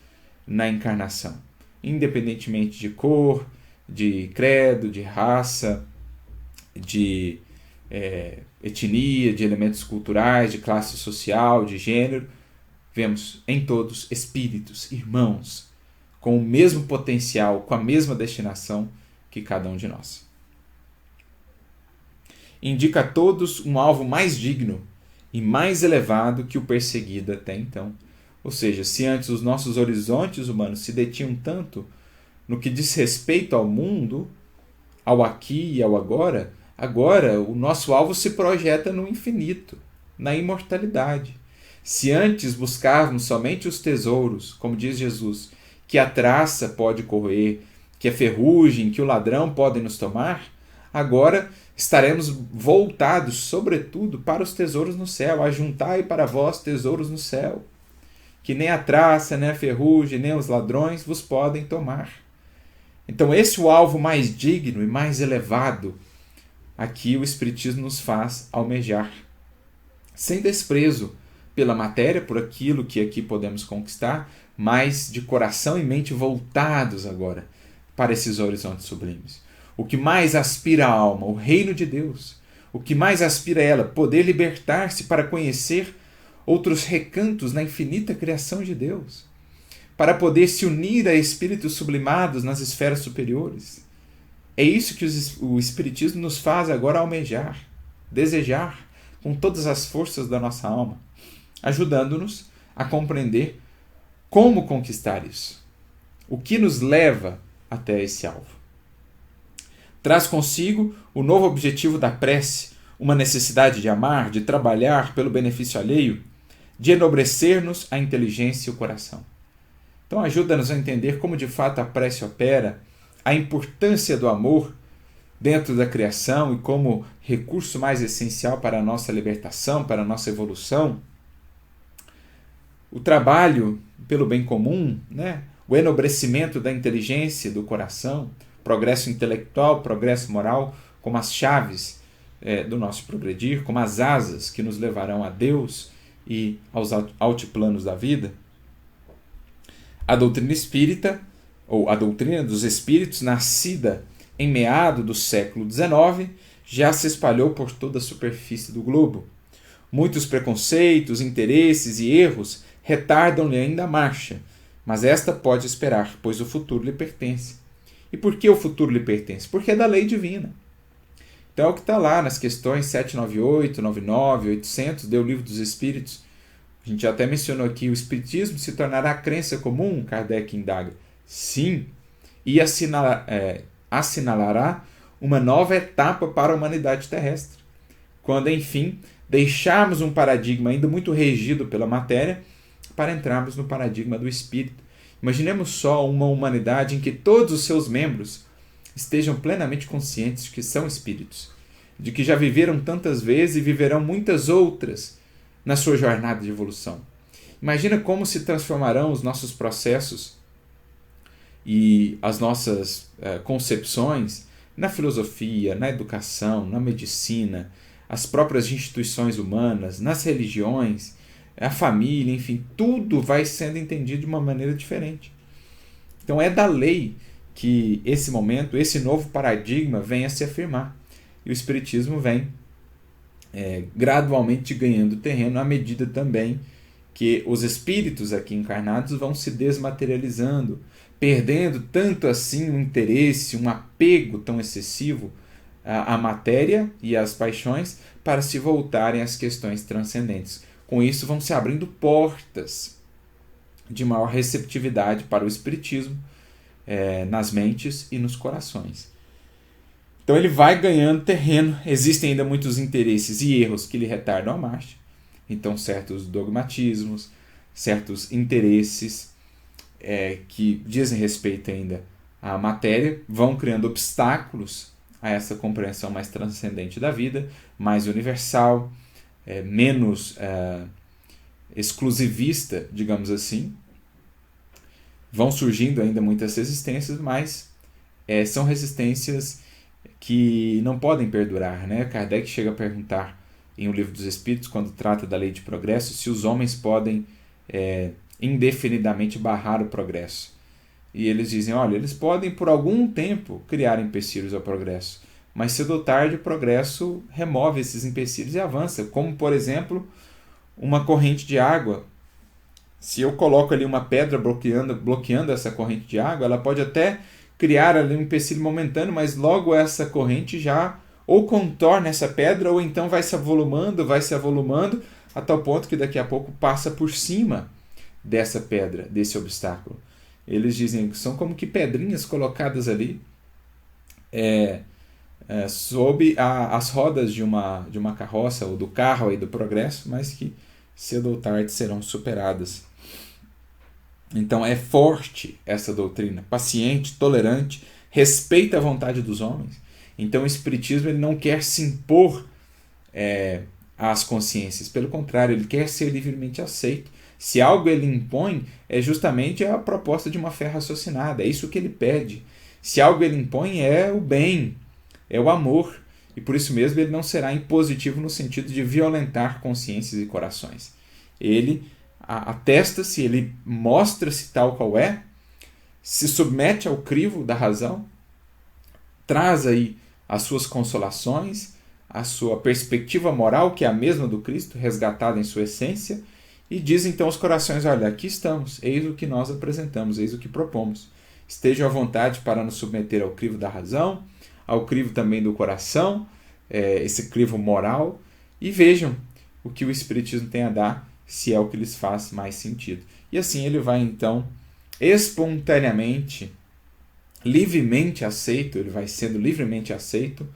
Speaker 1: na encarnação, independentemente de cor, de credo, de raça, de etnia, de elementos culturais, de classe social, de gênero. Vemos em todos espíritos, irmãos, com o mesmo potencial, com a mesma destinação que cada um de nós. Indica a todos um alvo mais digno e mais elevado que o perseguido até então. Ou seja, se antes os nossos horizontes humanos se detinham tanto no que diz respeito ao mundo, ao aqui e ao agora, agora o nosso alvo se projeta no infinito, na imortalidade. Se antes buscarmos somente os tesouros, como diz Jesus, que a traça pode corroer, que a ferrugem, que o ladrão podem nos tomar, agora estaremos voltados, sobretudo, para os tesouros no céu. Ajuntai para vós tesouros no céu, que nem a traça, nem a ferrugem, nem os ladrões vos podem tomar. Então esse é o alvo mais digno e mais elevado. Aqui o Espiritismo nos faz almejar, sem desprezo pela matéria, por aquilo que aqui podemos conquistar, mas de coração e mente voltados agora para esses horizontes sublimes. O que mais aspira a alma, o reino de Deus. O que mais aspira a ela, poder libertar-se para conhecer outros recantos na infinita criação de Deus, para poder se unir a espíritos sublimados nas esferas superiores. É isso que o Espiritismo nos faz agora almejar, desejar com todas as forças da nossa alma, ajudando-nos a compreender como conquistar isso. O que nos leva até esse alvo. Traz consigo o novo objetivo da prece, uma necessidade de amar, de trabalhar pelo benefício alheio, de enobrecer-nos a inteligência e o coração. Então ajuda-nos a entender como de fato a prece opera, a importância do amor dentro da criação e como recurso mais essencial para a nossa libertação, para a nossa evolução. O trabalho pelo bem comum, né? O enobrecimento da inteligência, do coração, progresso intelectual, progresso moral, como as chaves do nosso progredir, como as asas que nos levarão a Deus e aos altiplanos da vida. A doutrina espírita, ou a doutrina dos espíritos, nascida em meado do século XIX, já se espalhou por toda a superfície do globo. Muitos preconceitos, interesses e erros retardam-lhe ainda a marcha, mas esta pode esperar, pois o futuro lhe pertence. E por que o futuro lhe pertence? Porque é da lei divina. Então é o que está lá nas questões 798, 99, 800 do Livro dos Espíritos. A gente já até mencionou aqui, o Espiritismo se tornará crença comum, Kardec indaga. Sim, e assinalará uma nova etapa para a humanidade terrestre, quando, enfim, deixarmos um paradigma ainda muito regido pela matéria para entrarmos no paradigma do espírito. Imaginemos só uma humanidade em que todos os seus membros estejam plenamente conscientes de que são espíritos, de que já viveram tantas vezes e viverão muitas outras na sua jornada de evolução. Imagina como se transformarão os nossos processos e as nossas concepções na filosofia, na educação, na medicina, as próprias instituições humanas, nas religiões, a família, enfim, tudo vai sendo entendido de uma maneira diferente. Então é da lei que esse momento, esse novo paradigma venha a se afirmar. E o Espiritismo vem gradualmente ganhando terreno à medida também que os espíritos aqui encarnados vão se desmaterializando, perdendo tanto assim um interesse, um apego tão excessivo à matéria e às paixões para se voltarem às questões transcendentes. Com isso vão se abrindo portas de maior receptividade para o espiritismo nas mentes e nos corações. Então ele vai ganhando terreno, existem ainda muitos interesses e erros que lhe retardam a marcha. Então certos dogmatismos, certos interesses que dizem respeito ainda à matéria vão criando obstáculos a essa compreensão mais transcendente da vida, mais universal, menos exclusivista, digamos assim. Vão surgindo ainda muitas resistências, mas são resistências que não podem perdurar, né? Kardec chega a perguntar em O Livro dos Espíritos, quando trata da lei de progresso, se os homens podem indefinidamente barrar o progresso. E eles dizem, olha, eles podem por algum tempo criar empecilhos ao progresso, mas cedo ou tarde o progresso remove esses empecilhos e avança, como por exemplo uma corrente de água. Se eu coloco ali uma pedra bloqueando essa corrente de água, ela pode até criar ali um empecilho momentâneo, mas logo essa corrente já ou contorna essa pedra, ou então vai se avolumando, a tal ponto que daqui a pouco passa por cima dessa pedra, desse obstáculo. Eles dizem que são como que pedrinhas colocadas ali sob as rodas de uma carroça ou do carro aí do progresso, mas que cedo ou tarde serão superadas. Então é forte essa doutrina, paciente, tolerante, respeita a vontade dos homens. Então o Espiritismo ele não quer se impor às consciências, pelo contrário, ele quer ser livremente aceito. Se algo ele impõe, é justamente a proposta de uma fé raciocinada, é isso que ele pede. Se algo ele impõe, é o bem, é o amor, e por isso mesmo ele não será impositivo no sentido de violentar consciências e corações. Ele atesta-se, ele mostra-se tal qual é, se submete ao crivo da razão, traz aí as suas consolações, a sua perspectiva moral, que é a mesma do Cristo, resgatada em sua essência, e diz então aos corações, olha, aqui estamos, eis o que nós apresentamos, eis o que propomos. Estejam à vontade para nos submeter ao crivo da razão, ao crivo também do coração, esse crivo moral, e vejam o que o Espiritismo tem a dar, se é o que lhes faz mais sentido. E assim ele vai então espontaneamente livremente aceito, ele vai sendo livremente aceito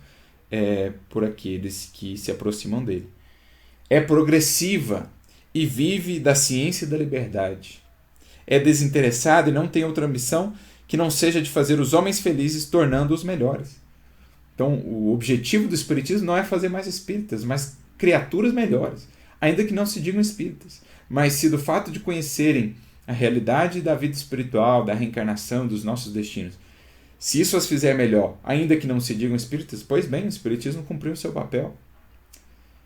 Speaker 1: por aqueles que se aproximam dele. É progressiva e vive da ciência e da liberdade. É desinteressada e não tem outra ambição que não seja de fazer os homens felizes, tornando-os melhores. Então, o objetivo do espiritismo não é fazer mais espíritas, mas criaturas melhores, ainda que não se digam espíritas. Mas se do fato de conhecerem a realidade da vida espiritual, da reencarnação, dos nossos destinos, se isso as fizer melhor, ainda que não se digam espíritas, pois bem, o espiritismo cumpriu o seu papel.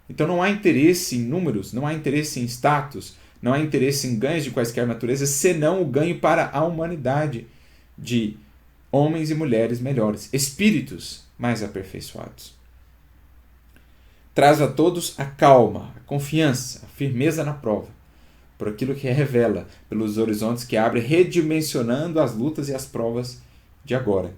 Speaker 1: Então não há interesse em números, não há interesse em status, não há interesse em ganhos de quaisquer naturezas, senão o ganho para a humanidade de homens e mulheres melhores, espíritos mais aperfeiçoados. Traz a todos a calma, a confiança, a firmeza na prova, por aquilo que revela, pelos horizontes que abre, redimensionando as lutas e as provas de agora.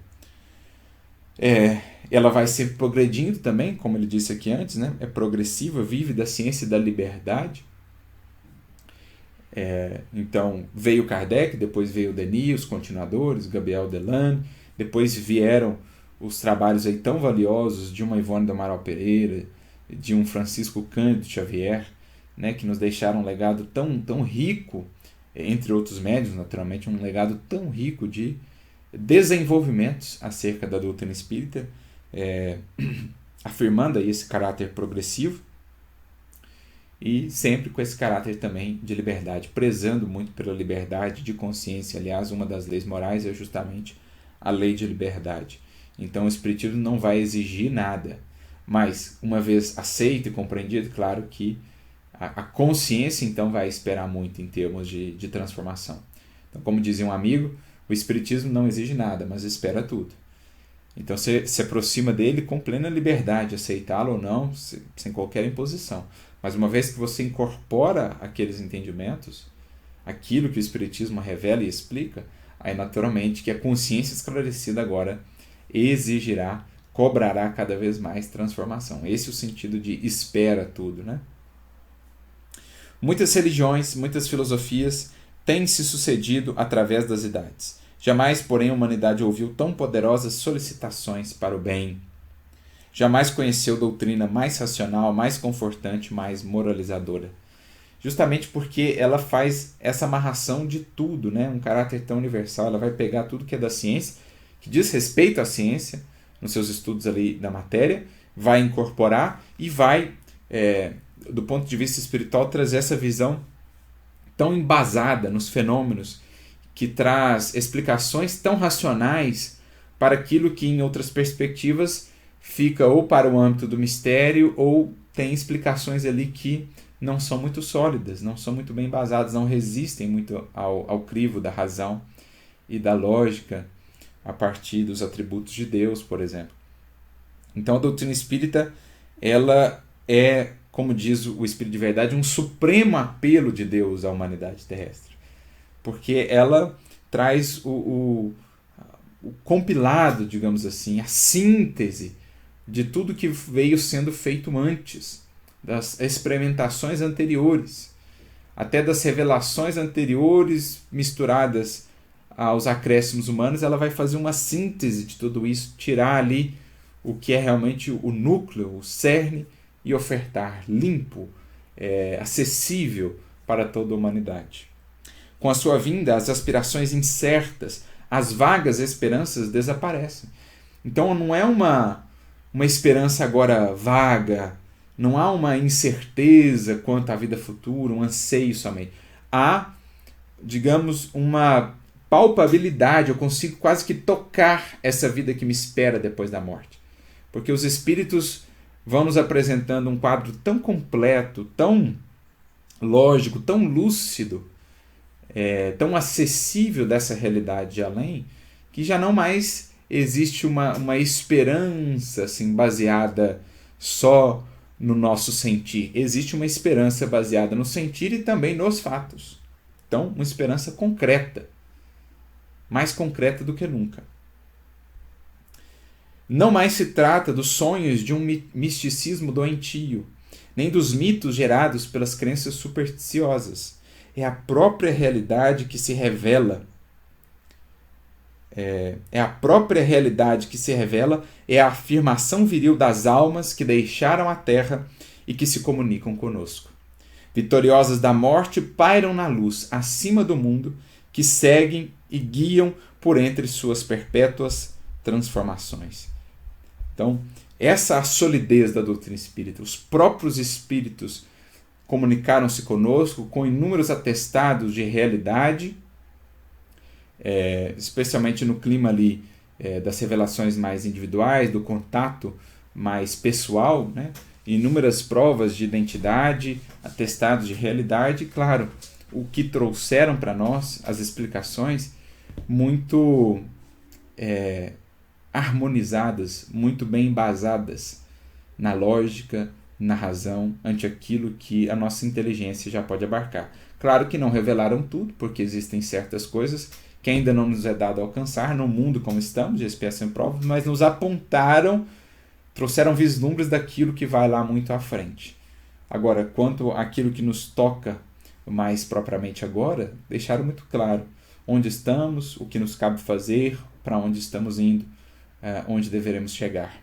Speaker 1: Ela vai sempre progredindo também, como ele disse aqui antes, né? É progressiva, vive da ciência e da liberdade. Então veio Kardec, depois veio Denis, os continuadores, Gabriel Delane, depois vieram os trabalhos aí tão valiosos de uma Ivone do Amaral Pereira, de um Francisco Cândido Xavier, né, que nos deixaram um legado tão rico, entre outros médiuns, naturalmente, um legado tão rico de desenvolvimentos acerca da doutrina espírita, afirmando aí esse caráter progressivo e sempre com esse caráter também de liberdade, prezando muito pela liberdade de consciência. Aliás, uma das leis morais é justamente a lei de liberdade. Então o espiritismo não vai exigir nada, mas uma vez aceito e compreendido, claro que a consciência então vai esperar muito em termos de transformação. Então, como dizia um amigo, o espiritismo não exige nada, mas espera tudo. Então você se aproxima dele com plena liberdade, aceitá-lo ou não, sem qualquer imposição. Mas uma vez que você incorpora aqueles entendimentos, aquilo que o espiritismo revela e explica, aí naturalmente que a consciência esclarecida agora exigirá, cobrará cada vez mais transformação. Esse é o sentido de espera tudo, né? Muitas religiões, muitas filosofias têm se sucedido através das idades. Jamais, porém, a humanidade ouviu tão poderosas solicitações para o bem. Jamais conheceu doutrina mais racional, mais confortante, mais moralizadora. Justamente porque ela faz essa amarração de tudo, né? Um caráter tão universal. Ela vai pegar tudo que é da ciência, que diz respeito à ciência, nos seus estudos ali da matéria, vai incorporar e vai, do ponto de vista espiritual, trazer essa visão tão embasada nos fenômenos, que traz explicações tão racionais para aquilo que em outras perspectivas fica ou para o âmbito do mistério ou tem explicações ali que não são muito sólidas, não são muito bem embasadas, não resistem muito ao crivo da razão e da lógica a partir dos atributos de Deus, por exemplo. Então a doutrina espírita, ela é, como diz o Espírito de Verdade, um supremo apelo de Deus à humanidade terrestre. Porque ela traz o compilado, digamos assim, a síntese de tudo que veio sendo feito antes, das experimentações anteriores, até das revelações anteriores misturadas aos acréscimos humanos. Ela vai fazer uma síntese de tudo isso, tirar ali o que é realmente o núcleo, o cerne, e ofertar limpo, acessível para toda a humanidade. Com a sua vinda, as aspirações incertas, as vagas esperanças desaparecem. Então não é uma esperança agora vaga, não há uma incerteza quanto à vida futura, um anseio somente. Há, digamos, uma palpabilidade, eu consigo quase que tocar essa vida que me espera depois da morte. Porque os espíritos vão nos apresentando um quadro tão completo, tão lógico, tão lúcido, tão acessível dessa realidade de além, que já não mais existe uma esperança assim, baseada só no nosso sentir. Existe uma esperança baseada no sentir e também nos fatos. Então, uma esperança concreta, mais concreta do que nunca. Não mais se trata dos sonhos de um misticismo doentio, nem dos mitos gerados pelas crenças supersticiosas. É a própria realidade que se revela é a própria realidade que se revela, é a afirmação viril das almas que deixaram a terra e que se comunicam conosco. Vitoriosas da morte, pairam na luz, acima do mundo, que seguem e guiam por entre suas perpétuas transformações. Então, essa é a solidez da doutrina espírita. Os próprios espíritos comunicaram-se conosco com inúmeros atestados de realidade, especialmente no clima ali das revelações mais individuais, do contato mais pessoal, né? Inúmeras provas de identidade, atestados de realidade, e claro, o que trouxeram para nós, as explicações muito harmonizadas, muito bem embasadas na lógica, na razão, ante aquilo que a nossa inteligência já pode abarcar. Claro que não revelaram tudo, porque existem certas coisas que ainda não nos é dado alcançar no mundo como estamos, de expiação e prova, mas nos apontaram, trouxeram vislumbres daquilo que vai lá muito à frente. Agora, quanto àquilo que nos toca mais propriamente agora, deixaram muito claro onde estamos, o que nos cabe fazer, para onde estamos indo, onde deveremos chegar.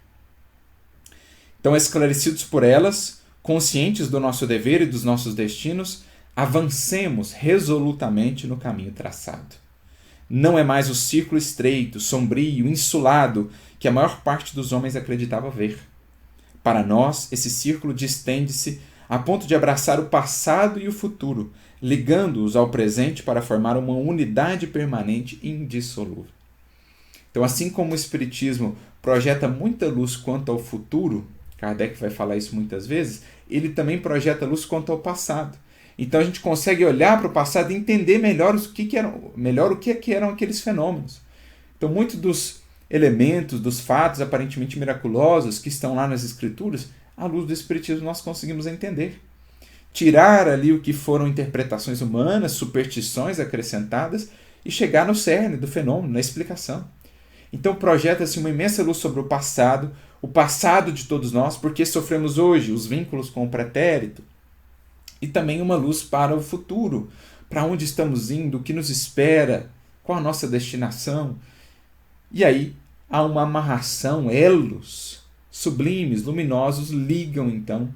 Speaker 1: Então, esclarecidos por elas, conscientes do nosso dever e dos nossos destinos, avancemos resolutamente no caminho traçado. Não é mais o círculo estreito, sombrio, insulado que a maior parte dos homens acreditava ver. Para nós, esse círculo distende-se a ponto de abraçar o passado e o futuro, ligando-os ao presente para formar uma unidade permanente e indissolúvel. Então, assim como o Espiritismo projeta muita luz quanto ao futuro, Kardec vai falar isso muitas vezes, ele também projeta luz quanto ao passado. Então a gente consegue olhar para o passado e entender melhor o que eram aqueles fenômenos. Então muitos dos elementos, dos fatos aparentemente miraculosos que estão lá nas Escrituras, à luz do Espiritismo nós conseguimos entender. Tirar ali o que foram interpretações humanas, superstições acrescentadas e chegar no cerne do fenômeno, na explicação. Então projeta-se uma imensa luz sobre o passado de todos nós, porque sofremos hoje os vínculos com o pretérito, e também uma luz para o futuro, para onde estamos indo, o que nos espera, qual a nossa destinação. E aí há uma amarração, elos sublimes, luminosos, ligam então,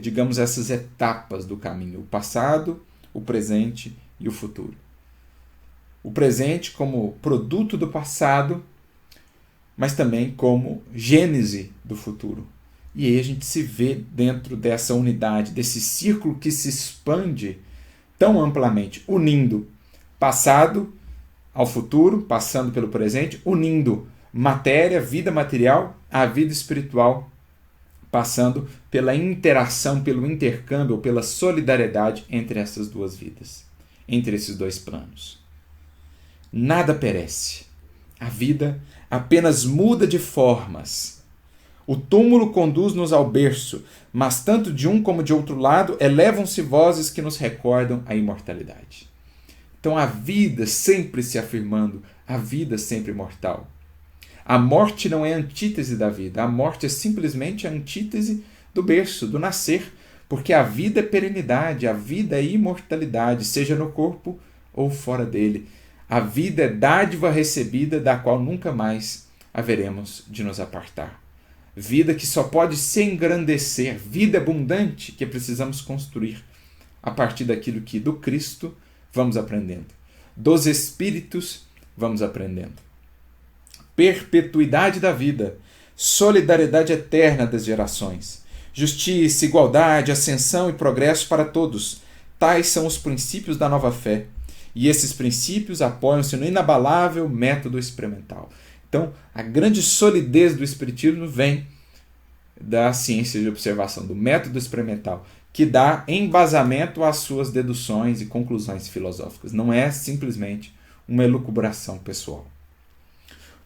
Speaker 1: digamos, essas etapas do caminho, o passado, o presente e o futuro. O presente como produto do passado, mas também como gênese do futuro. E aí a gente se vê dentro dessa unidade, desse círculo que se expande tão amplamente, unindo passado ao futuro, passando pelo presente, unindo matéria, vida material, à vida espiritual, passando pela interação, pelo intercâmbio, pela solidariedade entre essas duas vidas, entre esses dois planos. Nada perece. A vida apenas muda de formas. O túmulo conduz-nos ao berço, mas tanto de um como de outro lado elevam-se vozes que nos recordam a imortalidade. Então a vida sempre se afirmando, a vida sempre imortal. A morte não é a antítese da vida, a morte é simplesmente a antítese do berço, do nascer, porque a vida é perenidade, a vida é imortalidade, seja no corpo ou fora dele. A vida é dádiva recebida da qual nunca mais haveremos de nos apartar. Vida que só pode se engrandecer, vida abundante que precisamos construir a partir daquilo que do Cristo vamos aprendendo, dos Espíritos vamos aprendendo. Perpetuidade da vida, solidariedade eterna das gerações, justiça, igualdade, ascensão e progresso para todos, tais são os princípios da nova fé, e esses princípios apoiam-se no inabalável método experimental. Então, a grande solidez do Espiritismo vem da ciência de observação, do método experimental, que dá embasamento às suas deduções e conclusões filosóficas. Não é simplesmente uma elucubração pessoal.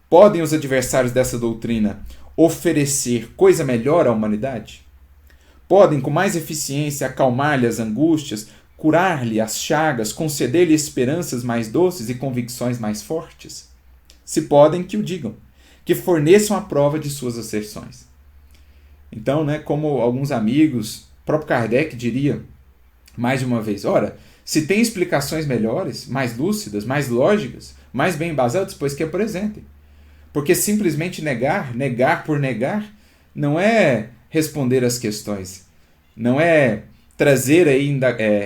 Speaker 1: Podem os adversários dessa doutrina oferecer coisa melhor à humanidade? Podem, com mais eficiência, acalmar-lhe as angústias, curar-lhe as chagas, conceder-lhe esperanças mais doces e convicções mais fortes? Se podem, que o digam, que forneçam a prova de suas asserções. Então, como alguns amigos, o próprio Kardec diria mais de uma vez, ora, Se tem explicações melhores, mais lúcidas, mais lógicas, mais bem embasadas, pois que apresentem. Porque simplesmente negar por negar, não é responder às questões. Não é trazer aí,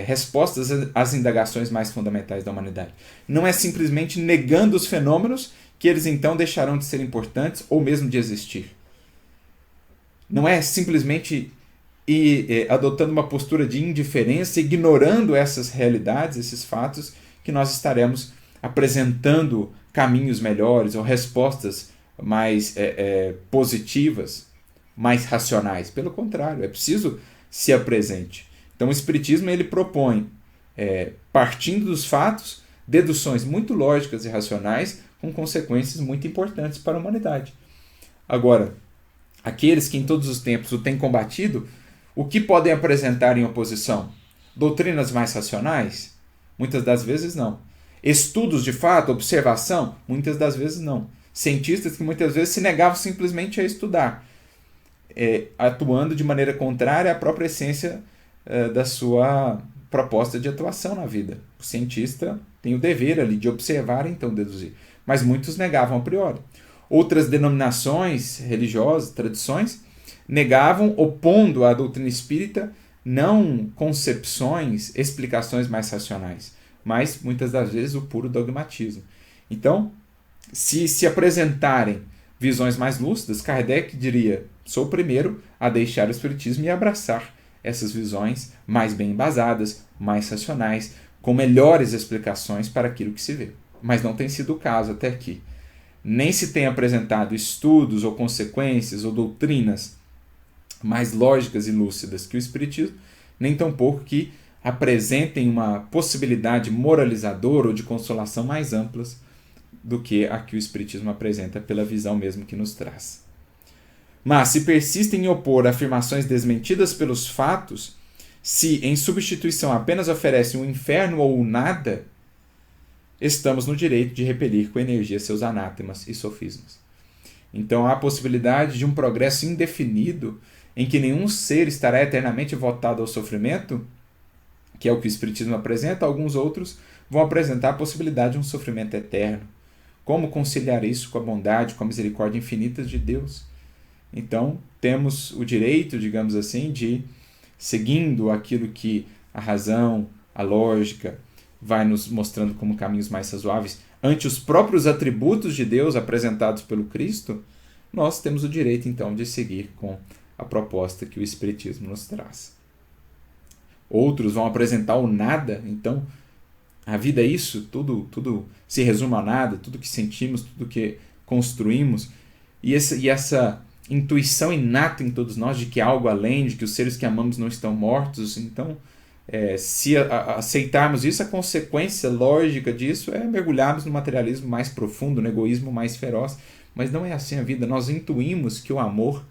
Speaker 1: respostas às indagações mais fundamentais da humanidade. Não é simplesmente negando os fenômenos que eles então deixarão de ser importantes ou mesmo de existir. Não é simplesmente adotando uma postura de indiferença, ignorando essas realidades, esses fatos, que nós estaremos apresentando caminhos melhores ou respostas mais positivas, mais racionais. Pelo contrário, é preciso se apresente. Então o Espiritismo ele propõe, partindo dos fatos, deduções muito lógicas e racionais com consequências muito importantes para a humanidade. Agora, aqueles que em todos os tempos o têm combatido, o que podem apresentar em oposição? Doutrinas mais racionais? Muitas das vezes não. Estudos de fato, observação? Muitas das vezes não. Cientistas que muitas vezes se negavam simplesmente a estudar, atuando de maneira contrária à própria essência da sua proposta de atuação na vida. O cientista tem o dever ali de observar e então deduzir. Mas muitos negavam a priori. Outras denominações religiosas, tradições, negavam, opondo à doutrina espírita, não concepções, explicações mais racionais, mas muitas das vezes o puro dogmatismo. Então, se apresentarem visões mais lúcidas, Kardec diria: sou o primeiro a deixar o Espiritismo e abraçar essas visões mais bem embasadas, mais racionais, com melhores explicações para aquilo que se vê. Mas não tem sido o caso até aqui. Nem se tem apresentado estudos ou consequências ou doutrinas mais lógicas e lúcidas que o Espiritismo, nem tampouco que apresentem uma possibilidade moralizadora ou de consolação mais amplas do que a que o Espiritismo apresenta pela visão mesmo que nos traz. Mas se persistem em opor afirmações desmentidas pelos fatos, se em substituição apenas oferecem o inferno ou o nada, estamos no direito de repelir com energia seus anátemas e sofismas. Então há a possibilidade de um progresso indefinido em que nenhum ser estará eternamente votado ao sofrimento, que é o que o Espiritismo apresenta. Alguns outros vão apresentar a possibilidade de um sofrimento eterno. Como conciliar isso com a bondade, com a misericórdia infinita de Deus? Então, temos o direito, digamos assim, de, seguindo aquilo que a razão, a lógica, vai nos mostrando como caminhos mais razoáveis, ante os próprios atributos de Deus apresentados pelo Cristo, nós temos o direito, então, de seguir com a proposta que o Espiritismo nos traz. Outros vão apresentar o nada, então, a vida é isso, tudo se resume a nada, tudo que sentimos, tudo que construímos, e essa intuição inata em todos nós de que há algo além, de que os seres que amamos não estão mortos. Então, se aceitarmos isso, a consequência lógica disso é mergulharmos no materialismo mais profundo, no egoísmo mais feroz. Mas não é assim a vida. Nós intuímos que o amor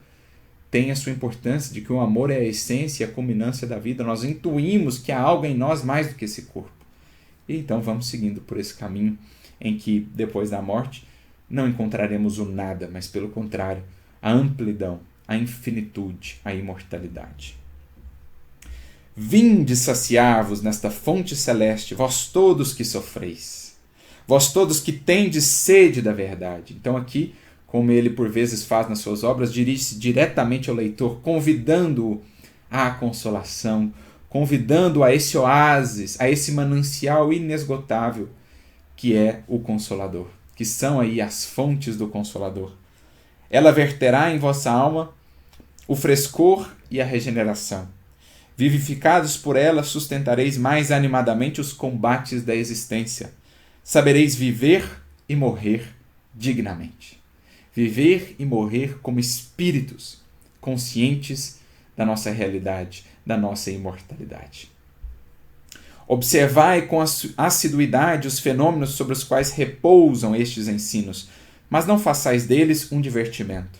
Speaker 1: tem a sua importância, de que o amor é a essência e a culminância da vida. Nós intuímos que há algo em nós mais do que esse corpo. E então vamos seguindo por esse caminho em que, depois da morte, não encontraremos o nada, mas pelo contrário, a amplidão, a infinitude, a imortalidade. Vinde saciar-vos nesta fonte celeste, vós todos que sofreis, vós todos que tendes sede da verdade. Então aqui, como ele por vezes faz nas suas obras, dirige-se diretamente ao leitor, convidando-o à consolação, convidando-o a esse oásis, a esse manancial inesgotável que é o Consolador, que são aí as fontes do Consolador. Ela verterá em vossa alma o frescor e a regeneração. Vivificados por ela, sustentareis mais animadamente os combates da existência. Sabereis viver e morrer dignamente. Viver e morrer como espíritos conscientes da nossa realidade, da nossa imortalidade. Observai com assiduidade os fenômenos sobre os quais repousam estes ensinos, mas não façais deles um divertimento.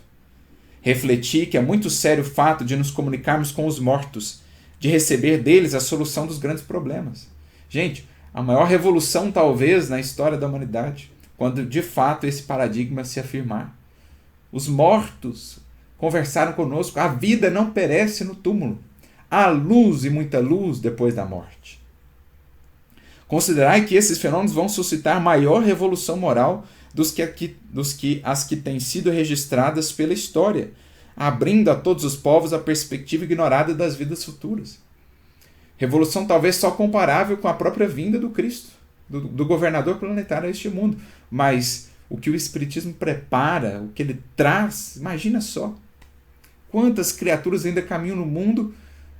Speaker 1: Refleti que é muito sério o fato de nos comunicarmos com os mortos, de receber deles a solução dos grandes problemas. Gente, a maior revolução talvez na história da humanidade, quando de fato esse paradigma se afirmar. Os mortos conversaram conosco, a vida não perece no túmulo. Há luz e muita luz depois da morte. Considerai que esses fenômenos vão suscitar maior revolução moral dos que as que têm sido registradas pela história, abrindo a todos os povos a perspectiva ignorada das vidas futuras. Revolução talvez só comparável com a própria vinda do Cristo, do governador planetário a este mundo. Mas o que o Espiritismo prepara, o que ele traz, imagina só. Quantas criaturas ainda caminham no mundo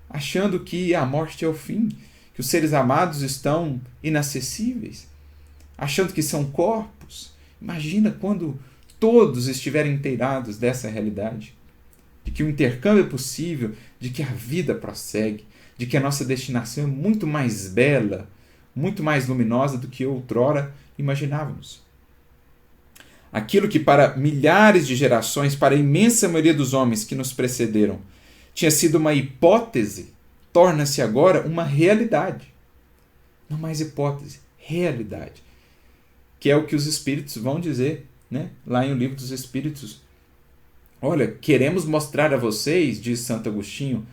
Speaker 1: achando que a morte é o fim, que os seres amados estão inacessíveis, achando que são corpos. Imagina quando todos estiverem inteirados dessa realidade, de que o intercâmbio é possível, de que a vida prossegue, de que a nossa destinação é muito mais bela, muito mais luminosa do que outrora imaginávamos. Aquilo que para milhares de gerações, para a imensa maioria dos homens que nos precederam, tinha sido uma hipótese, torna-se agora uma realidade. Não mais hipótese, realidade. Que é o que os Espíritos vão dizer, né? Lá em O Livro dos Espíritos. Olha, queremos mostrar a vocês, diz Santo Agostinho,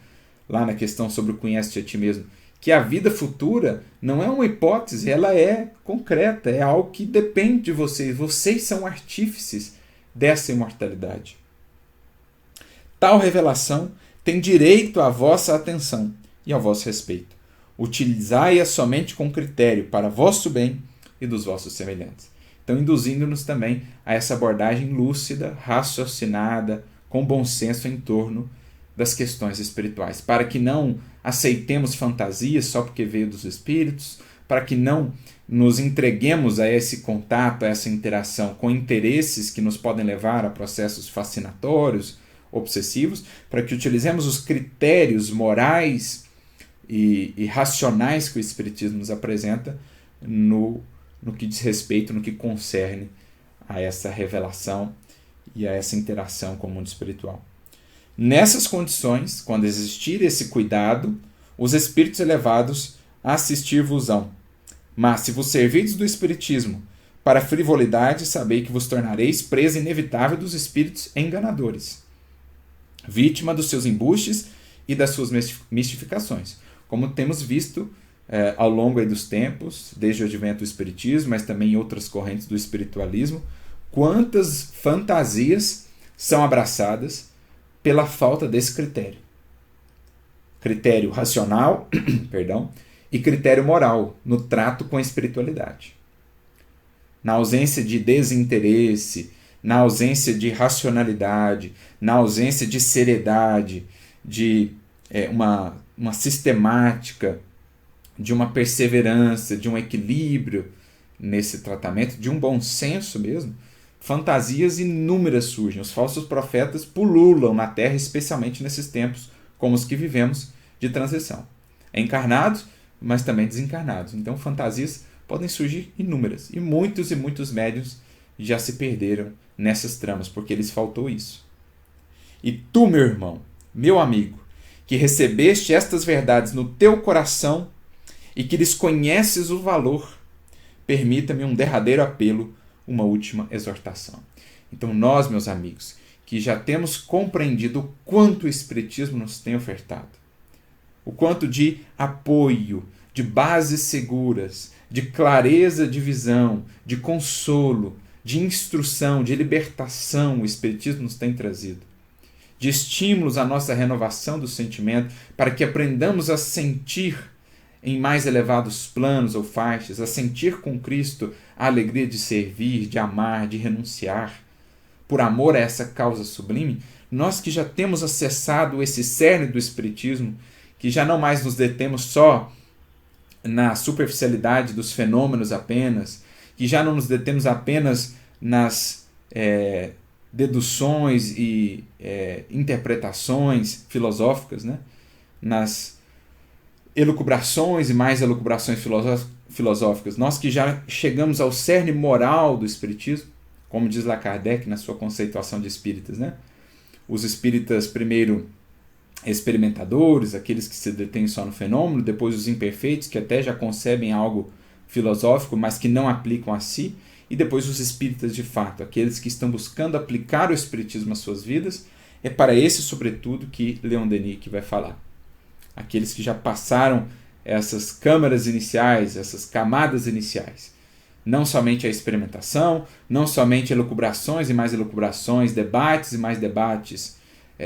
Speaker 1: lá na questão sobre o conhece-te a ti mesmo, que a vida futura não é uma hipótese, ela é concreta, é algo que depende de vocês. Vocês são artífices dessa imortalidade. Tal revelação tem direito à vossa atenção e ao vosso respeito. Utilizai-a somente com critério para vosso bem e dos vossos semelhantes. Então, induzindo-nos também a essa abordagem lúcida, raciocinada, com bom senso em torno das questões espirituais, para que não aceitemos fantasias só porque veio dos espíritos, para que não nos entreguemos a esse contato, a essa interação com interesses que nos podem levar a processos fascinatórios, obsessivos, para que utilizemos os critérios morais e racionais que o Espiritismo nos apresenta no que diz respeito, no que concerne a essa revelação e a essa interação com o mundo espiritual. Nessas condições, quando existir esse cuidado, os espíritos elevados assistir-vos-ão. Mas se vos servirdes do Espiritismo para frivolidade, sabei que vos tornareis presa inevitável dos espíritos enganadores, vítima dos seus embustes e das suas mistificações, como temos visto ao longo dos tempos, desde o advento do Espiritismo, mas também em outras correntes do espiritualismo, quantas fantasias são abraçadas pela falta desse critério. Critério racional, perdão, e critério moral no trato com a espiritualidade. Na ausência de desinteresse, na ausência de racionalidade, na ausência de seriedade, de uma sistemática, de uma perseverança, de um equilíbrio nesse tratamento, de um bom senso mesmo, fantasias inúmeras surgem. Os falsos profetas pululam na Terra, especialmente nesses tempos como os que vivemos de transição. Encarnados, mas também desencarnados. Então, fantasias podem surgir inúmeras. E muitos médiuns já se perderam nessas tramas, porque lhes faltou isso. E tu, meu irmão, meu amigo, que recebeste estas verdades no teu coração e que lhes conheces o valor, permita-me um derradeiro apelo, uma última exortação. Então nós, meus amigos, que já temos compreendido o quanto o Espiritismo nos tem ofertado, o quanto de apoio, de bases seguras, de clareza de visão, de consolo, de instrução, de libertação o Espiritismo nos tem trazido, de estímulos à nossa renovação do sentimento, para que aprendamos a sentir em mais elevados planos ou faixas, a sentir com Cristo a alegria de servir, de amar, de renunciar, por amor a essa causa sublime. Nós que já temos acessado esse cerne do Espiritismo, que já não mais nos detemos só na superficialidade dos fenômenos apenas, que já não nos detemos apenas nas deduções e interpretações filosóficas, né? Nas elucubrações e mais elucubrações filosóficas. Nós que já chegamos ao cerne moral do Espiritismo, como diz Allan Kardec na sua conceituação de espíritas, né? Os espíritas, primeiro, experimentadores, aqueles que se detêm só no fenômeno, depois os imperfeitos, que até já concebem algo filosófico, mas que não aplicam a si, e depois os espíritas de fato, aqueles que estão buscando aplicar o Espiritismo às suas vidas. É para esse, sobretudo, que Leon Denis vai falar. Aqueles que já passaram essas câmaras iniciais, essas camadas iniciais. Não somente a experimentação, não somente elucubrações e mais elucubrações, debates e mais debates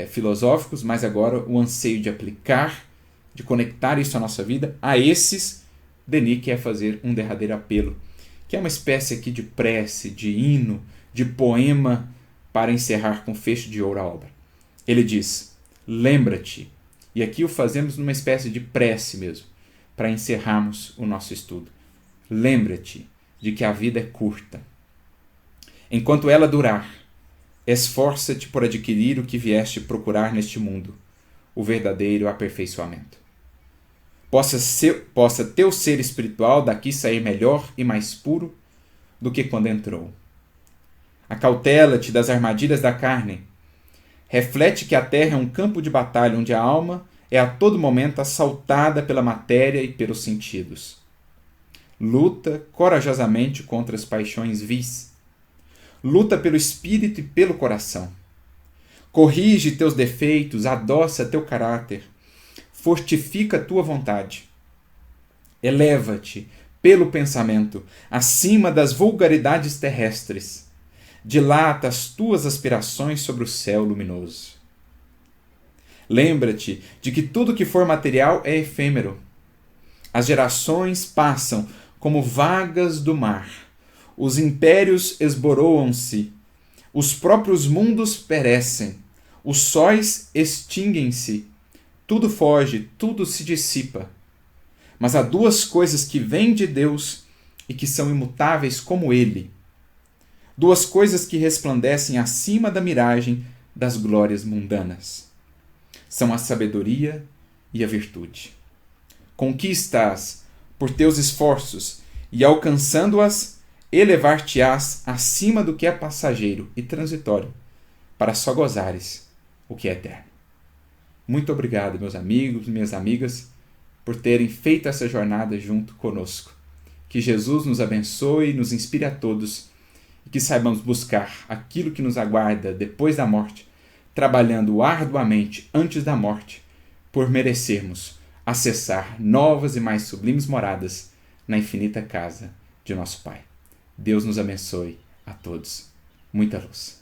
Speaker 1: filosóficos, mas agora o anseio de aplicar, de conectar isso à nossa vida. A esses, Denis quer fazer um derradeiro apelo, que é uma espécie aqui de prece, de hino, de poema para encerrar com fecho de ouro a obra. Ele diz: lembra-te, e aqui o fazemos numa espécie de prece mesmo, para encerrarmos o nosso estudo. Lembra-te de que a vida é curta. Enquanto ela durar, esforça-te por adquirir o que vieste procurar neste mundo, o verdadeiro aperfeiçoamento. Possa teu ser espiritual daqui sair melhor e mais puro do que quando entrou. Acautela-te das armadilhas da carne. Reflete que a terra é um campo de batalha onde a alma é a todo momento assaltada pela matéria e pelos sentidos. Luta corajosamente contra as paixões vis. Luta pelo espírito e pelo coração. Corrige teus defeitos, adoça teu caráter, fortifica tua vontade. Eleva-te pelo pensamento acima das vulgaridades terrestres. Dilata as tuas aspirações sobre o céu luminoso. Lembra-te de que tudo que for material é efêmero. As gerações passam como vagas do mar. Os impérios esboroam-se. Os próprios mundos perecem. Os sóis extinguem-se. Tudo foge, tudo se dissipa. Mas há duas coisas que vêm de Deus e que são imutáveis como Ele. Duas coisas que resplandecem acima da miragem das glórias mundanas. São a sabedoria e a virtude. Conquista-as por teus esforços e, alcançando-as, elevar-te-ás acima do que é passageiro e transitório, para só gozares o que é eterno. Muito obrigado, meus amigos e minhas amigas, por terem feito essa jornada junto conosco. Que Jesus nos abençoe e nos inspire a todos e que saibamos buscar aquilo que nos aguarda depois da morte, trabalhando arduamente antes da morte, por merecermos acessar novas e mais sublimes moradas na infinita casa de nosso Pai. Deus nos abençoe a todos. Muita luz.